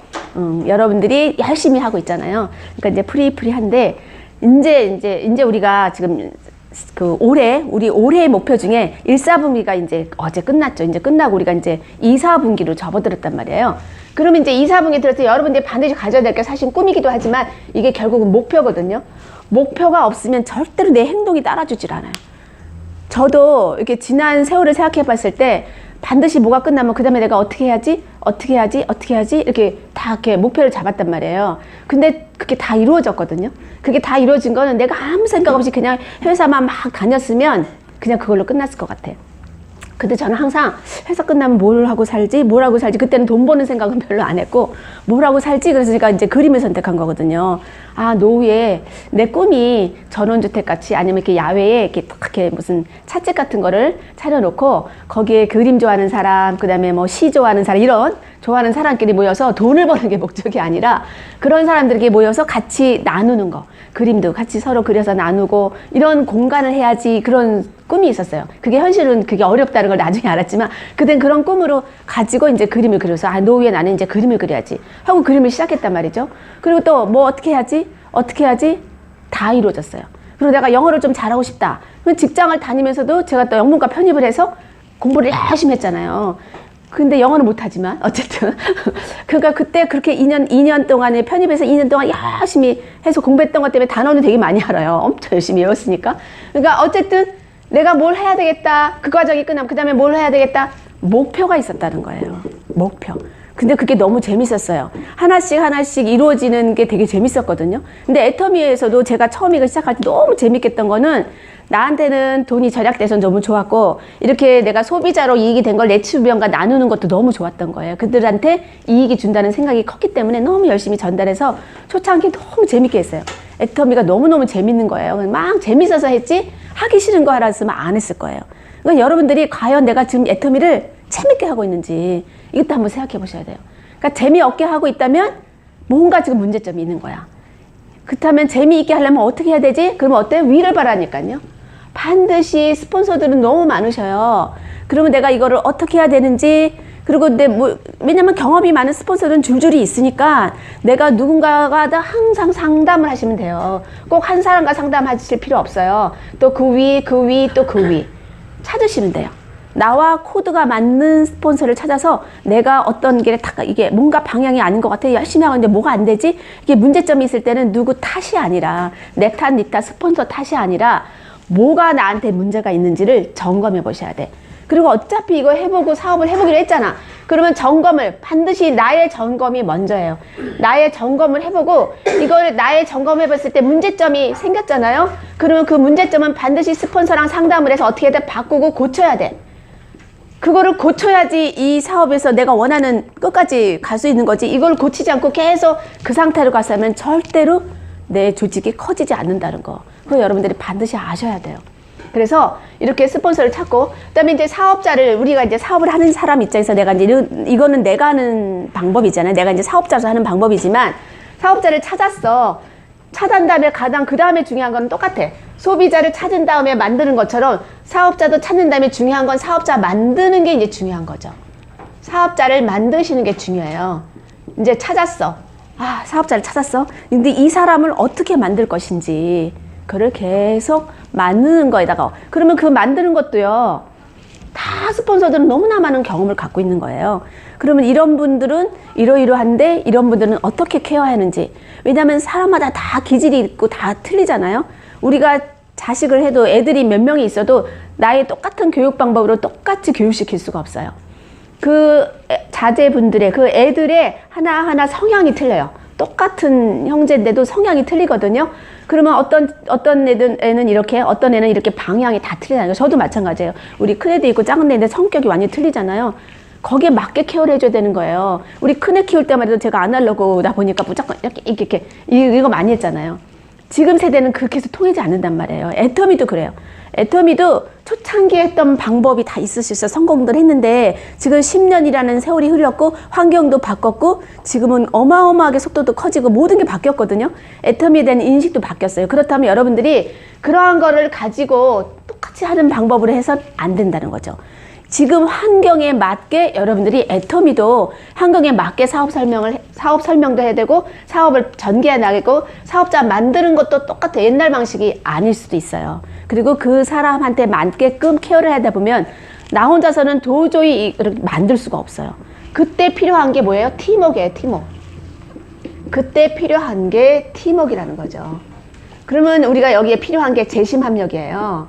여러분들이 열심히 하고 있잖아요. 그러니까 이제 프리한데 이제 우리가 지금 그 우리 올해의 목표 중에 1, 4분기가 이제 어제 끝났죠. 이제 끝나고 우리가 이제 2, 4분기로 접어들었단 말이에요. 그러면 이제 2, 4분기 들어서 여러분들이 반드시 가져야 될 게 사실 꿈이기도 하지만 이게 결국은 목표거든요. 목표가 없으면 절대로 내 행동이 따라주질 않아요. 저도 이렇게 지난 세월을 생각해 봤을 때 반드시 뭐가 끝나면 그 다음에 내가 어떻게 해야지? 어떻게 해야지? 어떻게 해야지? 이렇게 다 이렇게 목표를 잡았단 말이에요. 근데 그게 다 이루어졌거든요. 그게 다 이루어진 거는 내가 아무 생각 없이 그냥 회사만 막 다녔으면 그냥 그걸로 끝났을 것 같아요. 근데 저는 항상 회사 끝나면 뭘 하고 살지? 뭘 하고 살지? 그때는 돈 버는 생각은 별로 안 했고 뭘 하고 살지? 그래서 제가 이제 그림을 선택한 거거든요. 아, 노후에 내 꿈이 전원주택 같이 아니면 이렇게 야외에 이렇게 무슨 찻집 같은 거를 차려놓고 거기에 그림 좋아하는 사람, 그 다음에 뭐 시 좋아하는 사람, 이런 좋아하는 사람끼리 모여서 돈을 버는 게 목적이 아니라 그런 사람들에게 모여서 같이 나누는 거. 그림도 같이 서로 그려서 나누고 이런 공간을 해야지, 그런 꿈이 있었어요. 그게 현실은 그게 어렵다는 걸 나중에 알았지만 그땐 그런 꿈으로 가지고 이제 그림을 그려서 아, 노후에 나는 이제 그림을 그려야지 하고 그림을 시작했단 말이죠. 그리고 또 뭐 어떻게 해야지? 어떻게 해야지? 다 이루어졌어요. 그리고 내가 영어를 좀 잘하고 싶다. 그럼 직장을 다니면서도 제가 또 영문과 편입을 해서 공부를 열심히 했잖아요. 근데 영어는 못하지만 어쨌든 그러니까 그때 그렇게 2년 동안에 편입해서 2년 동안 열심히 해서 공부했던 것 때문에 단어는 되게 많이 알아요. 엄청 열심히 외웠으니까. 그러니까 어쨌든 내가 뭘 해야 되겠다. 그 과정이 끝나면 그 다음에 뭘 해야 되겠다. 목표가 있었다는 거예요. 목표. 근데 그게 너무 재밌었어요. 하나씩 이루어지는 게 되게 재밌었거든요. 근데 애터미에서도 제가 처음 이거 시작할 때 너무 재밌겠던 거는 나한테는 돈이 절약돼서 너무 좋았고 이렇게 내가 소비자로 이익이 된 걸 내 주변과 나누는 것도 너무 좋았던 거예요. 그들한테 이익이 준다는 생각이 컸기 때문에 너무 열심히 전달해서 초창기 너무 재밌게 했어요. 애터미가 너무너무 재밌는 거예요. 막 재밌어서 했지 하기 싫은 거 하라 했으면 안 했을 거예요. 그러니까 여러분들이 과연 내가 지금 애터미를 재밌게 하고 있는지 이것도 한번 생각해 보셔야 돼요. 그러니까 재미없게 하고 있다면 뭔가 지금 문제점이 있는 거야. 그렇다면 재미있게 하려면 어떻게 해야 되지? 그러면 어때? 위를 바라니까요. 반드시 스폰서들은 너무 많으셔요. 그러면 내가 이거를 어떻게 해야 되는지, 그리고 왜냐면 경험이 많은 스폰서들은 줄줄이 있으니까 내가 누군가가 항상 상담을 하시면 돼요. 꼭 한 사람과 상담하실 필요 없어요. 또 그 위, 그 위, 또 그 위 찾으시면 돼요. 나와 코드가 맞는 스폰서를 찾아서 내가 어떤 게 이게 뭔가 방향이 아닌 것 같아. 열심히 하고 있는데 뭐가 안 되지? 이게 문제점이 있을 때는 누구 탓이 아니라 내 탓, 니 탓, 스폰서 탓이 아니라 뭐가 나한테 문제가 있는지를 점검해 보셔야 돼. 그리고 어차피 이거 해보고 사업을 해보기로 했잖아. 그러면 점검을 반드시 나의 점검이 먼저예요. 나의 점검을 해보고 이걸 나의 점검해 봤을 때 문제점이 생겼잖아요. 그러면 그 문제점은 반드시 스폰서랑 상담을 해서 어떻게든 바꾸고 고쳐야 돼. 그거를 고쳐야지 이 사업에서 내가 원하는 끝까지 갈 수 있는 거지. 이걸 고치지 않고 계속 그 상태로 갔으면 절대로 내 조직이 커지지 않는다는 거. 그거 여러분들이 반드시 아셔야 돼요. 그래서 이렇게 스폰서를 찾고, 그다음에 이제 사업자를, 우리가 이제 사업을 하는 사람 입장에서 내가 이제 이거는 내가 하는 방법이잖아요. 내가 이제 사업자로서 하는 방법이지만 사업자를 찾았어. 찾은 다음에 그 다음에 중요한 건 똑같아. 소비자를 찾은 다음에 만드는 것처럼 사업자도 찾는 다음에 중요한 건 사업자 만드는 게 이제 중요한 거죠. 사업자를 만드시는 게 중요해요. 이제 찾았어. 아, 사업자를 찾았어. 근데 이 사람을 어떻게 만들 것인지 그걸 계속 만드는 거에다가, 그러면 그 만드는 것도요, 다 스폰서들은 너무나 많은 경험을 갖고 있는 거예요. 그러면 이런 분들은 이러이러한데 이런 분들은 어떻게 케어하는지. 왜냐하면 사람마다 다 기질이 있고 다 틀리잖아요. 우리가 자식을 해도 애들이 몇 명이 있어도 나의 똑같은 교육 방법으로 똑같이 교육시킬 수가 없어요. 그 자제분들의, 그 애들의 하나하나 성향이 틀려요. 똑같은 형제인데도 성향이 틀리거든요. 그러면 어떤 애는 이렇게, 어떤 애는 이렇게 방향이 다 틀리잖아요. 저도 마찬가지예요. 우리 큰 애도 있고 작은 애인데 성격이 완전히 틀리잖아요. 거기에 맞게 케어를 해줘야 되는 거예요. 우리 큰 애 키울 때만 해도 제가 아날로그다 보니까 무조건 이렇게 이거 많이 했잖아요. 지금 세대는 그렇게 해서 통하지 않는단 말이에요. 애터미도 그래요. 애터미도 초창기에 했던 방법이 다 있을 수 있어. 성공들 했는데 지금 10년이라는 세월이 흘렀고 환경도 바꿨고 지금은 어마어마하게 속도도 커지고 모든 게 바뀌었거든요. 애터미에 대한 인식도 바뀌었어요. 그렇다면 여러분들이 그러한 거를 가지고 똑같이 하는 방법으로 해서 안 된다는 거죠. 지금 환경에 맞게 여러분들이 애터미도 환경에 맞게 사업 설명도 해야 되고 사업을 전개해 나가고 사업자 만드는 것도 똑같아. 옛날 방식이 아닐 수도 있어요. 그리고 그 사람한테 맞게끔 케어를 하다 보면 나 혼자서는 도저히 이렇게 만들 수가 없어요. 그때 필요한 게 뭐예요? 팀워크예요. 팀워크. 그때 필요한 게 팀워크라는 거죠. 그러면 우리가 여기에 필요한 게 재심합력이에요.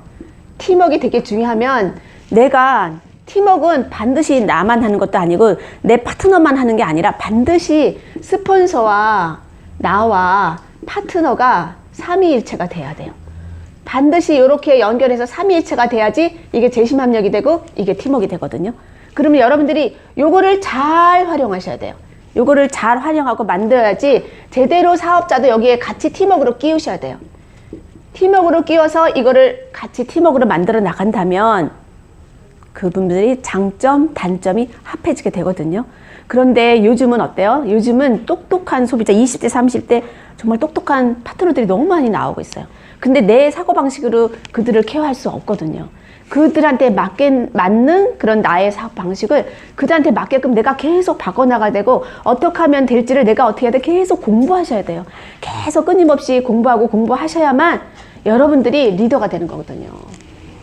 팀워크가 되게 중요하면 내가 팀워크는 반드시 나만 하는 것도 아니고 내 파트너만 하는 게 아니라 반드시 스폰서와 나와 파트너가 삼위일체가 돼야 돼요. 반드시 이렇게 연결해서 삼위일체가 돼야지 이게 재심합력이 되고 이게 팀워크가 되거든요. 그러면 여러분들이 요거를 잘 활용하셔야 돼요. 요거를 잘 활용하고 만들어야지 제대로 사업자도 여기에 같이 팀워크로 끼우셔야 돼요. 팀워크로 끼워서 이거를 같이 팀워크로 만들어 나간다면 그분들이 장점, 단점이 합해지게 되거든요. 그런데 요즘은 어때요? 요즘은 똑똑한 소비자, 20대, 30대 정말 똑똑한 파트너들이 너무 많이 나오고 있어요. 근데 내 사고방식으로 그들을 케어할 수 없거든요. 그들한테 맞는 그런 나의 사업 방식을 그들한테 맞게끔 내가 계속 바꿔나가야 되고 어떻게 하면 될지를 내가 어떻게 해야 돼? 계속 공부하셔야 돼요. 계속 끊임없이 공부하고 공부하셔야만 여러분들이 리더가 되는 거거든요.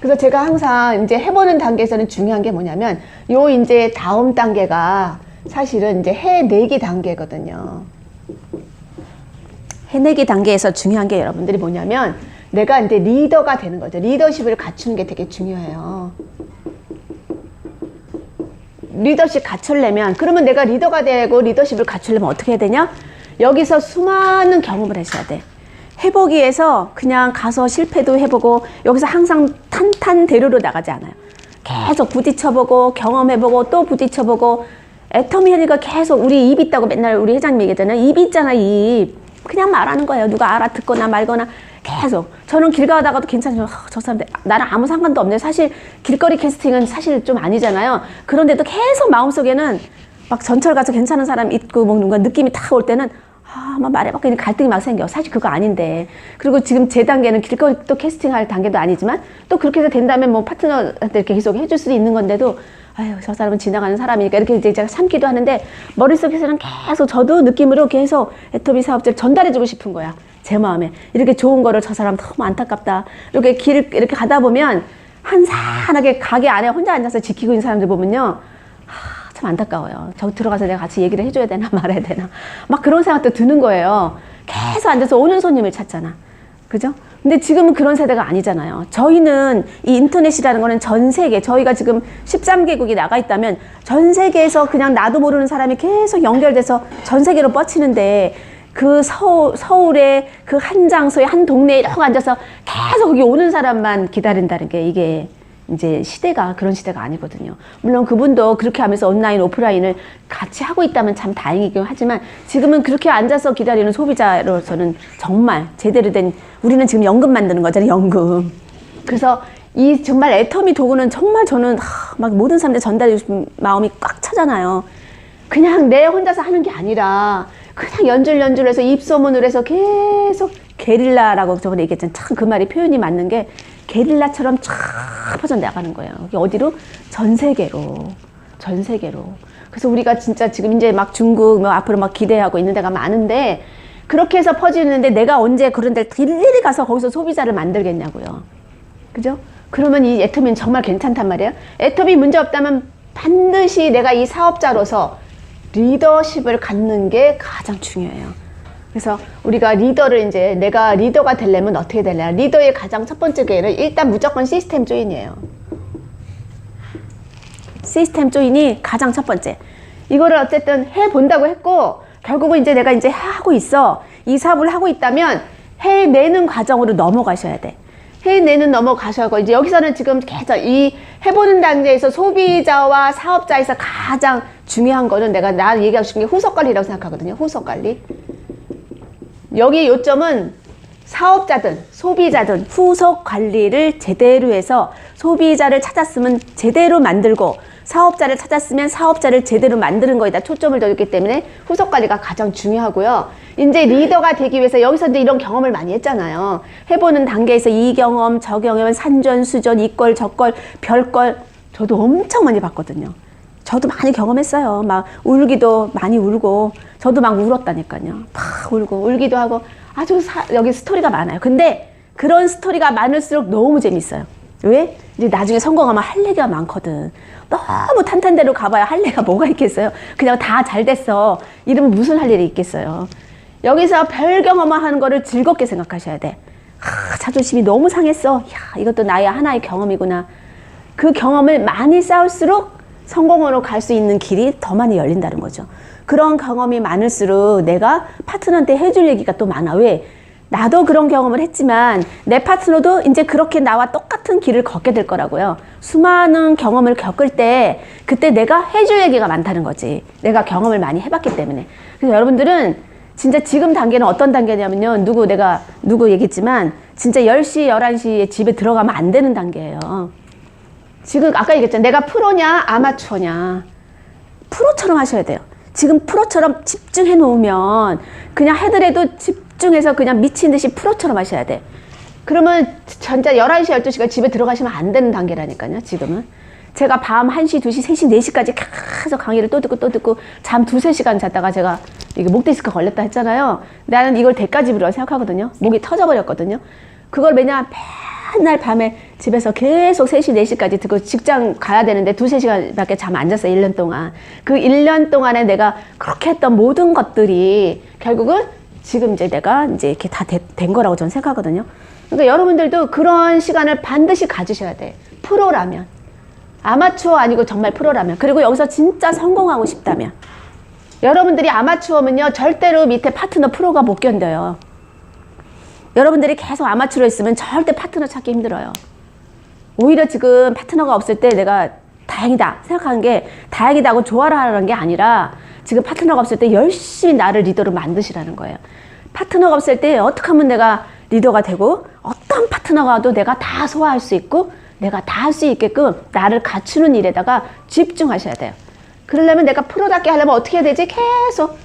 그래서 제가 항상 이제 해보는 단계에서는 중요한 게 뭐냐면 요 이제 다음 단계가 사실은 이제 해내기 단계거든요. 해내기 단계에서 중요한 게 여러분들이 뭐냐면 내가 이제 리더가 되는 거죠. 리더십을 갖추는 게 되게 중요해요. 리더십 갖추려면 그러면 내가 리더가 되고 리더십을 갖추려면 어떻게 해야 되냐? 여기서 수많은 경험을 하셔야 돼. 해보기 위해서 그냥 가서 실패도 해보고 여기서 항상 탄탄대로로 나가지 않아요. 계속 부딪혀보고 경험해보고 또 부딪혀보고 애터미 하니까 계속 우리 입 있다고 맨날 우리 회장님 얘기하잖아요. 입 있잖아 입. 그냥 말하는 거예요. 누가 알아듣거나 말거나 계속. 저는 길 가다가도 괜찮죠. 저 사람들 나랑 아무 상관도 없네. 사실 길거리 캐스팅은 사실 좀 아니잖아요. 그런데도 계속 마음속에는 막 전철 가서 괜찮은 사람 있고 뭔가 느낌이 탁 올 때는 막 말해봐. 그냥 갈등이 막 생겨. 사실 그거 아닌데. 그리고 지금 제 단계는 길거리 또 캐스팅할 단계도 아니지만 또 그렇게 해서 된다면 뭐 파트너한테 이렇게 계속 해줄 수 있는 건데도 아유, 저 사람은 지나가는 사람이니까 이렇게 이제 제가 참기도 하는데 머릿속에서는 계속 저도 느낌으로 계속 애터미 사업자를 전달해주고 싶은 거야. 제 마음에. 이렇게 좋은 거를 저 사람 너무 안타깝다. 이렇게 길 이렇게 가다 보면 한산하게 가게 안에 혼자 앉아서 지키고 있는 사람들 보면요. 참 안타까워요. 저기 들어가서 내가 같이 얘기를 해줘야 되나 말아야 되나. 막 그런 생각도 드는 거예요. 계속 앉아서 오는 손님을 찾잖아. 그죠? 근데 지금은 그런 세대가 아니잖아요. 저희는 이 인터넷이라는 거는 전 세계, 저희가 지금 13개국이 나가 있다면 전 세계에서 그냥 나도 모르는 사람이 계속 연결돼서 전 세계로 뻗치는데 그 서울의 그 한 장소에 한 동네에 이렇게 앉아서 계속 거기 오는 사람만 기다린다는 게 이게 이제 시대가 그런 시대가 아니거든요. 물론 그분도 그렇게 하면서 온라인, 오프라인을 같이 하고 있다면 참 다행이긴 하지만 지금은 그렇게 앉아서 기다리는 소비자로서는 정말 제대로 된 우리는 지금 연금 만드는 거잖아요. 연금. 그래서 이 정말 애터미 도구는 정말 저는 막 모든 사람들 전달해 주신 마음이 꽉 차잖아요. 그냥 내 혼자서 하는 게 아니라 그냥 연줄연줄해서 입소문을 해서 계속 게릴라라고 저번에 얘기했잖아요. 참 그 말이 표현이 맞는 게 게릴라처럼 쫙 퍼져 나가는 거예요. 어디로? 전 세계로. 전 세계로. 그래서 우리가 진짜 지금 이제 막 중국 뭐 앞으로 막 기대하고 있는 데가 많은데 그렇게 해서 퍼지는데 내가 언제 그런 데를 일일이 가서 거기서 소비자를 만들겠냐고요. 그죠? 그러면 이 애터미는 정말 괜찮단 말이에요. 애터미 문제 없다면 반드시 내가 이 사업자로서 리더십을 갖는 게 가장 중요해요. 그래서 우리가 리더를 이제 내가 리더가 되려면 어떻게 되냐. 리더의 가장 첫 번째 계는 일단 무조건 시스템 조인이에요. 시스템 조인이 가장 첫 번째. 이거를 어쨌든 해본다고 했고 결국은 이제 내가 이제 하고 있어. 이 사업을 하고 있다면 해내는 과정으로 넘어가셔야 돼. 해내는 넘어가셔야 이제 여기서는 지금 계속 이 해보는 단계에서 소비자와 사업자에서 가장 중요한 거는 나 얘기하고 싶은 게 후속 관리라고 생각하거든요. 후속 관리. 여기 요점은 사업자든 소비자든 후속 관리를 제대로 해서 소비자를 찾았으면 제대로 만들고 사업자를 찾았으면 사업자를 제대로 만드는 거에다 초점을 뒀기 때문에 후속 관리가 가장 중요하고요. 이제 리더가 되기 위해서 여기서 이제 이런 경험을 많이 했잖아요. 해보는 단계에서 이 경험, 저 경험, 산전, 수전, 이걸, 저걸, 별걸 저도 엄청 많이 봤거든요. 저도 많이 경험했어요. 막 울기도 많이 울고 저도 막 울었다니까요. 막 울고 울기도 하고 아주 여기 스토리가 많아요. 근데 그런 스토리가 많을수록 너무 재밌어요. 왜? 이제 나중에 성공하면 할 얘기가 많거든. 너무 탄탄대로 가봐야 할 얘기가 뭐가 있겠어요. 그냥 다 잘 됐어. 이러면 무슨 할 일이 있겠어요. 여기서 별 경험을 하는 거를 즐겁게 생각하셔야 돼. 자존심이 너무 상했어. 야, 이것도 나의 하나의 경험이구나. 그 경험을 많이 쌓을수록 성공으로 갈 수 있는 길이 더 많이 열린다는 거죠. 그런 경험이 많을수록 내가 파트너한테 해줄 얘기가 또 많아. 왜? 나도 그런 경험을 했지만 내 파트너도 이제 그렇게 나와 똑같은 길을 걷게 될 거라고요. 수많은 경험을 겪을 때 그때 내가 해줄 얘기가 많다는 거지. 내가 경험을 많이 해봤기 때문에. 그래서 여러분들은 진짜 지금 단계는 어떤 단계냐면요. 누구 얘기했지만 진짜 10시, 11시에 집에 들어가면 안 되는 단계예요. 지금 아까 얘기했잖아요. 내가 프로냐 아마추어냐. 프로처럼 하셔야 돼요. 지금 프로처럼 집중해 놓으면 그냥 해더라도 집중해서 그냥 미친 듯이 프로처럼 하셔야 돼. 그러면 진짜 11시, 12시가 집에 들어가시면 안 되는 단계라니까요. 지금은. 제가 밤 1시, 2시, 3시, 4시까지 계속 강의를 또 듣고 잠 2-3시간 잤다가 제가 이게 목 디스크 걸렸다 했잖아요. 나는 이걸 대가집이라고 생각하거든요. 목이 터져버렸거든요. 그걸 맨날 밤에 집에서 계속 3시, 4시까지 듣고 직장 가야 되는데 2-3시간밖에 잠 안 잤어요. 1년 동안. 그 1년 동안에 내가 그렇게 했던 모든 것들이 결국은 지금 이제 내가 이제 이렇게 다 된 거라고 저는 생각하거든요. 그러니까 여러분들도 그런 시간을 반드시 가지셔야 돼. 프로라면. 아마추어 아니고 정말 프로라면. 그리고 여기서 진짜 성공하고 싶다면. 여러분들이 아마추어면요. 절대로 밑에 파트너 프로가 못 견뎌요. 여러분들이 계속 아마추어로 있으면 절대 파트너 찾기 힘들어요. 오히려 지금 파트너가 없을 때 내가 다행이다 생각하는 게 다행이다고 좋아라 하는 게 아니라 지금 파트너가 없을 때 열심히 나를 리더로 만드시라는 거예요. 파트너가 없을 때 어떻게 하면 내가 리더가 되고 어떤 파트너가 와도 내가 다 소화할 수 있고 내가 다 할 수 있게끔 나를 갖추는 일에다가 집중하셔야 돼요. 그러려면 내가 프로답게 하려면 어떻게 해야 되지? 계속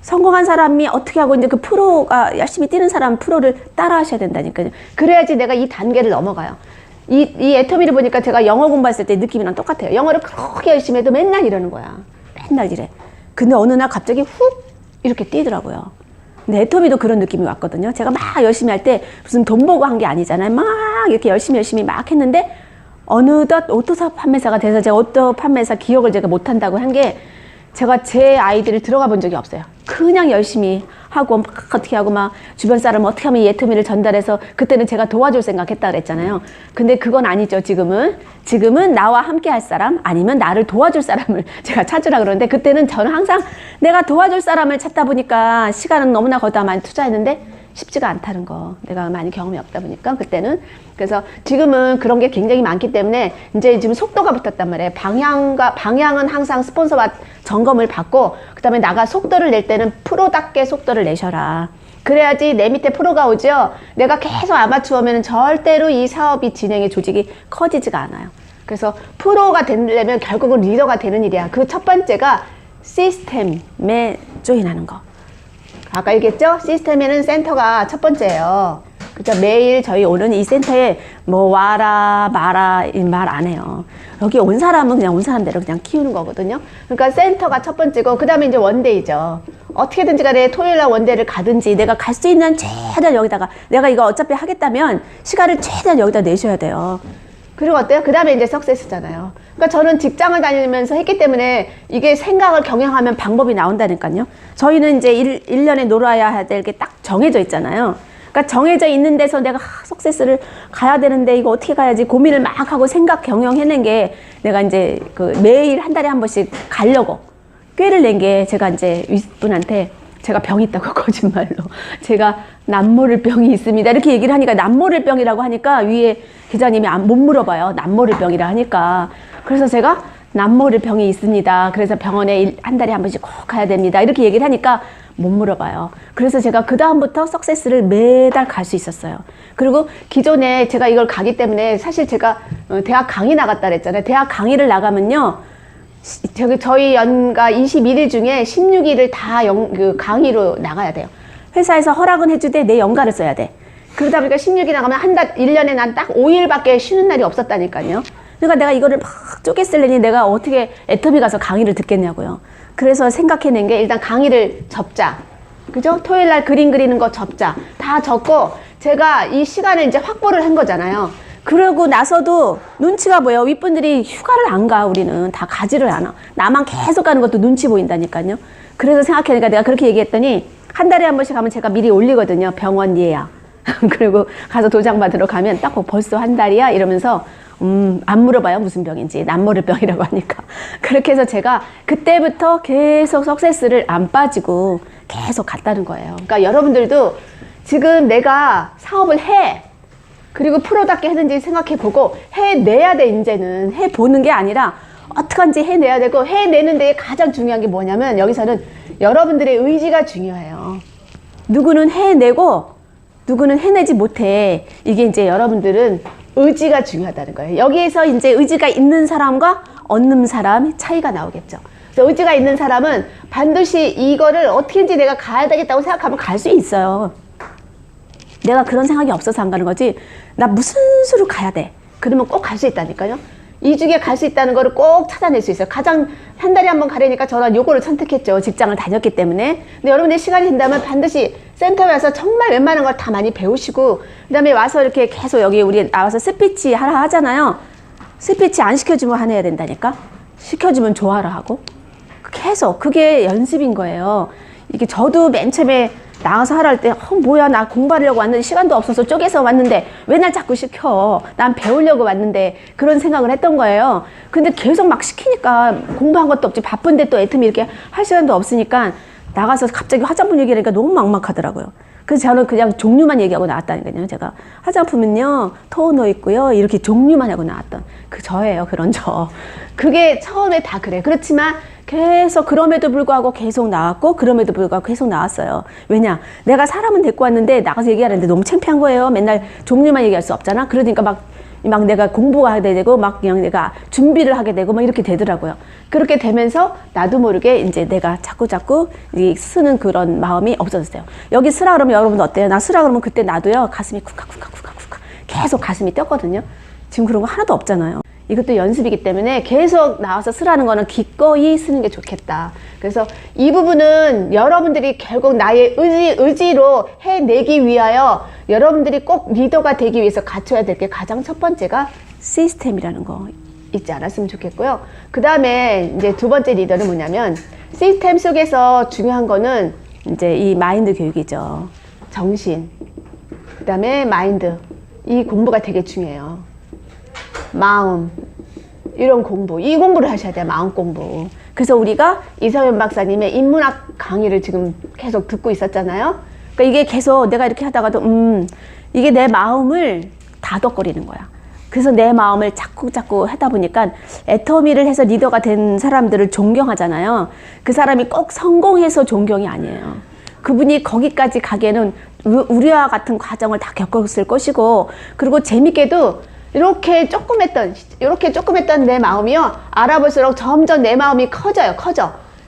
성공한 사람이 어떻게 하고 이제 그 프로가 열심히 뛰는 사람 프로를 따라 하셔야 된다니까요. 그래야지 내가 이 단계를 넘어가요. 이 애터미를 보니까 제가 영어 공부했을 때 느낌이랑 똑같아요. 영어를 그렇게 열심히 해도 맨날 이러는 거야. 맨날 이래. 근데 어느 날 갑자기 훅 이렇게 뛰더라고요. 근데 애터미도 그런 느낌이 왔거든요. 제가 막 열심히 할 때 무슨 돈 보고 한 게 아니잖아요. 막 이렇게 열심히 막 했는데 어느덧 오토 판매사가 돼서 제가 오토 판매사 기억을 제가 못한다고 한 게 제가 제 아이들을 들어가 본 적이 없어요. 그냥 열심히 하고 막 어떻게 하고 막 주변 사람 어떻게 하면 이 애터미를 전달해서 그때는 제가 도와줄 생각했다 그랬잖아요. 근데 그건 아니죠. 지금은 나와 함께 할 사람 아니면 나를 도와줄 사람을 제가 찾으라 그러는데 그때는 저는 항상 내가 도와줄 사람을 찾다 보니까 시간은 너무나 거기다 많이 투자했는데 쉽지가 않다는 거. 내가 많이 경험이 없다 보니까 그때는. 그래서 지금은 그런 게 굉장히 많기 때문에 이제 지금 속도가 붙었단 말이에요. 방향은 항상 스폰서와 점검을 받고 그다음에 나가 속도를 낼 때는 프로답게 속도를 내셔라. 그래야지 내 밑에 프로가 오죠. 내가 계속 아마추어면 절대로 이 사업이 진행의 조직이 커지지가 않아요. 그래서 프로가 되려면 결국은 리더가 되는 일이야. 그 첫 번째가 시스템에 조인하는 거. 아까 얘기했죠? 시스템에는 센터가 첫 번째예요. 그죠? 매일 저희 오는 이 센터에 뭐 와라 마라 이 말 안 해요. 여기 온 사람은 그냥 온 사람대로 그냥 키우는 거거든요. 그러니까 센터가 첫 번째고 그 다음에 이제 원데이죠. 어떻게든지 간에 토요일날 원데이를 가든지 내가 갈 수 있는 최대한 여기다가 내가 이거 어차피 하겠다면 시간을 최대한 여기다 내셔야 돼요. 그리고 어때요? 그 다음에 이제 석세스잖아요. 그러니까 저는 직장을 다니면서 했기 때문에 이게 생각을 경영하면 방법이 나온다니까요. 저희는 이제 1년에 놀아야 될 게 딱 정해져 있잖아요. 그러니까 정해져 있는 데서 내가 석세스를 가야 되는데 이거 어떻게 가야지 고민을 막 하고 생각 경영해낸 게 내가 이제 그 매일 한 달에 한 번씩 가려고 꾀를 낸 게 제가 이제 윗분한테 제가 병이 있다고 거짓말로 제가 남모를 병이 있습니다 이렇게 얘기를 하니까 남모를 병이라고 하니까 위에 기자님이 못 물어봐요. 남모를 병이라 하니까. 그래서 제가 남모를 병이 있습니다. 그래서 병원에 한 달에 한 번씩 꼭 가야 됩니다. 이렇게 얘기를 하니까 못 물어봐요. 그래서 제가 그 다음부터 석세스를 매달 갈 수 있었어요. 그리고 기존에 제가 이걸 가기 때문에 사실 제가 대학 강의 나갔다 그랬잖아요. 대학 강의를 나가면요. 저희 연가 21일 중에 16일을 다 강의로 나가야 돼요. 회사에서 허락은 해주되 내 연가를 써야 돼. 그러다 보니까 16일 나가면 1년에 난 딱 5일밖에 쉬는 날이 없었다니까요. 그러니까 내가 이거를 막 쪼갰으려니 내가 어떻게 애터미 가서 강의를 듣겠냐고요. 그래서 생각해낸 게 일단 강의를 접자. 그죠? 토요일 날 그림 그리는 거 접자. 다 접고 제가 이 시간을 이제 확보를 한 거잖아요. 그러고 나서도 눈치가 보여. 윗분들이 휴가를 안 가. 우리는 다 가지를 않아. 나만 계속 가는 것도 눈치 보인다니까요. 그래서 생각해니까 내가 그렇게 얘기했더니 한 달에 한 번씩 가면 제가 미리 올리거든요. 병원 예약. 그리고 가서 도장 받으러 가면 딱 벌써 한 달이야 이러면서 안 물어봐요. 무슨 병인지. 남모르병이라고 하니까. 그렇게 해서 제가 그때부터 계속 석세스를 안 빠지고 계속 갔다는 거예요. 그러니까 여러분들도 지금 내가 사업을 해. 그리고 프로답게 했는지 생각해보고 해내야 돼. 이제는 해보는 게 아니라 어떡한지 해내야 되고, 해내는 데 가장 중요한 게 뭐냐면 여기서는 여러분들의 의지가 중요해요. 누구는 해내고 누구는 해내지 못해. 이게 이제 여러분들은 의지가 중요하다는 거예요. 여기에서 이제 의지가 있는 사람과 없는 사람이 차이가 나오겠죠. 그래서 의지가 있는 사람은 반드시 이거를 어떻게든지 내가 가야 되겠다고 생각하면 갈 수 있어요. 내가 그런 생각이 없어서 안 가는 거지. 나 무슨 수로 가야 돼. 그러면 꼭 갈 수 있다니까요. 이 중에 갈 수 있다는 거를 꼭 찾아낼 수 있어요. 가장 한 달에 한 번 가려니까 저는 요거를 선택했죠. 직장을 다녔기 때문에. 근데 여러분들 시간이 된다면 반드시 센터에 와서 정말 웬만한 걸 다 많이 배우시고, 그 다음에 와서 이렇게 계속 여기 우리 나와서 스피치 하라 하잖아요. 스피치 안 시켜주면 안 해야 된다니까. 시켜주면 좋아라 하고. 계속 그게 연습인 거예요. 이게 저도 맨 처음에 나가서 하라 할 때 뭐야, 나 공부하려고 왔는데 시간도 없어서 쪼개서 왔는데 왜 날 자꾸 시켜. 난 배우려고 왔는데, 그런 생각을 했던 거예요. 근데 계속 막 시키니까 공부한 것도 없지, 바쁜데 또 애틈이 이렇게 할 시간도 없으니까 나가서 갑자기 화장품 얘기하니까 너무 막막하더라고요. 그래서 저는 그냥 종류만 얘기하고 나왔다니까요. 제가 화장품은요 토너 있고요 이렇게 종류만 하고 나왔던 그 저예요. 그런 저. 그게 처음에 다 그래. 그렇지만 계속 그럼에도 불구하고 계속 나왔고, 그럼에도 불구하고 계속 나왔어요. 왜냐, 내가 사람은 데리고 왔는데 나가서 얘기하는데 너무 창피한 거예요. 맨날 종류만 얘기할 수 없잖아. 그러니까 막 내가 공부하게 되고 막 그냥 내가 준비를 하게 되고 막 이렇게 되더라고요. 그렇게 되면서 나도 모르게 이제 내가 자꾸 이 쓰는 그런 마음이 없어졌어요. 여기 쓰라 그러면 여러분 어때요? 나 쓰라 그러면 그때 나도요 가슴이 쿡쿡쿡쿡쿡 계속 가슴이 뛰었거든요. 지금 그런 거 하나도 없잖아요. 이것도 연습이기 때문에 계속 나와서 쓰라는 거는 기꺼이 쓰는 게 좋겠다. 그래서 이 부분은 여러분들이 결국 나의 의지로 해내기 위하여 여러분들이 꼭 리더가 되기 위해서 갖춰야 될 게 가장 첫 번째가 시스템이라는 거 잊지 않았으면 좋겠고요. 그 다음에 이제 두 번째 리더는 뭐냐면, 시스템 속에서 중요한 거는 이제 이 마인드 교육이죠. 정신. 그 다음에 마인드. 이 공부가 되게 중요해요. 마음, 이런 공부, 이 공부를 하셔야 돼요. 마음 공부. 그래서 우리가 이성현 박사님의 인문학 강의를 지금 계속 듣고 있었잖아요. 그러니까 이게 계속 내가 이렇게 하다가도 이게 내 마음을 다독거리는 거야. 그래서 내 마음을 자꾸 하다 보니까 애터미를 해서 리더가 된 사람들을 존경하잖아요. 그 사람이 꼭 성공해서 존경이 아니에요. 그분이 거기까지 가기에는 우리와 같은 과정을 다 겪었을 것이고, 그리고 재밌게도 이렇게 조그맸던 내 마음이요, 알아볼수록 점점 내 마음이 커져.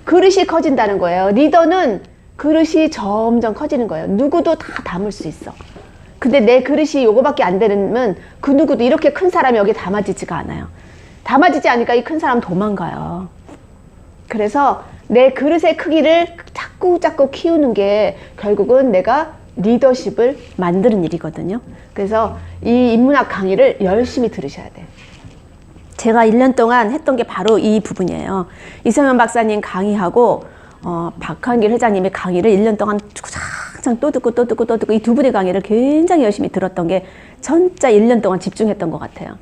그릇이 커진다는 거예요. 리더는 그릇이 점점 커지는 거예요. 누구도 다 담을 수 있어. 근데 내 그릇이 요거밖에 안 되면 그 누구도 이렇게 큰 사람이 여기 담아지지가 않아요. 담아지지 않으니까 이 큰 사람 도망가요. 그래서 내 그릇의 크기를 자꾸 키우는 게 결국은 내가 리더십을 만드는 일이거든요. 그래서 이 인문학 강의를 열심히 들으셔야 돼요. 제가 1년 동안 했던 게 바로 이 부분이에요. 이성현 박사님 강의하고 박한길 회장님의 강의를 1년 동안 주구장창 또 듣고 이 두 분의 강의를 굉장히 열심히 들었던 게 진짜 1년 동안 집중했던 것 같아요.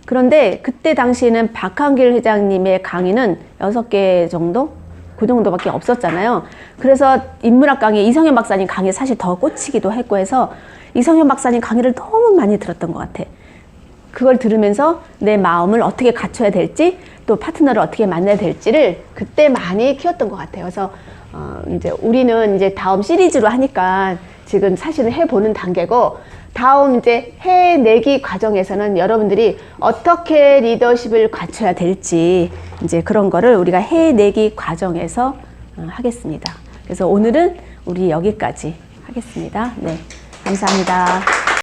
그런데 그때 당시에는 박한길 회장님의 강의는 6개 정도? 그 정도밖에 없었잖아요. 그래서 인문학 강의, 이성현 박사님 강의 사실 더 꽂히기도 했고 해서 이성현 박사님 강의를 너무 많이 들었던 것 같아. 그걸 들으면서 내 마음을 어떻게 갖춰야 될지, 또 파트너를 어떻게 만나야 될지를 그때 많이 키웠던 것 같아요. 그래서 이제 우리는 이제 다음 시리즈로 하니까 지금 사실은 해보는 단계고, 다음 이제 해내기 과정에서는 여러분들이 어떻게 리더십을 갖춰야 될지 이제 그런 거를 우리가 해내기 과정에서 하겠습니다. 그래서 오늘은 우리 여기까지 하겠습니다. 네, 감사합니다.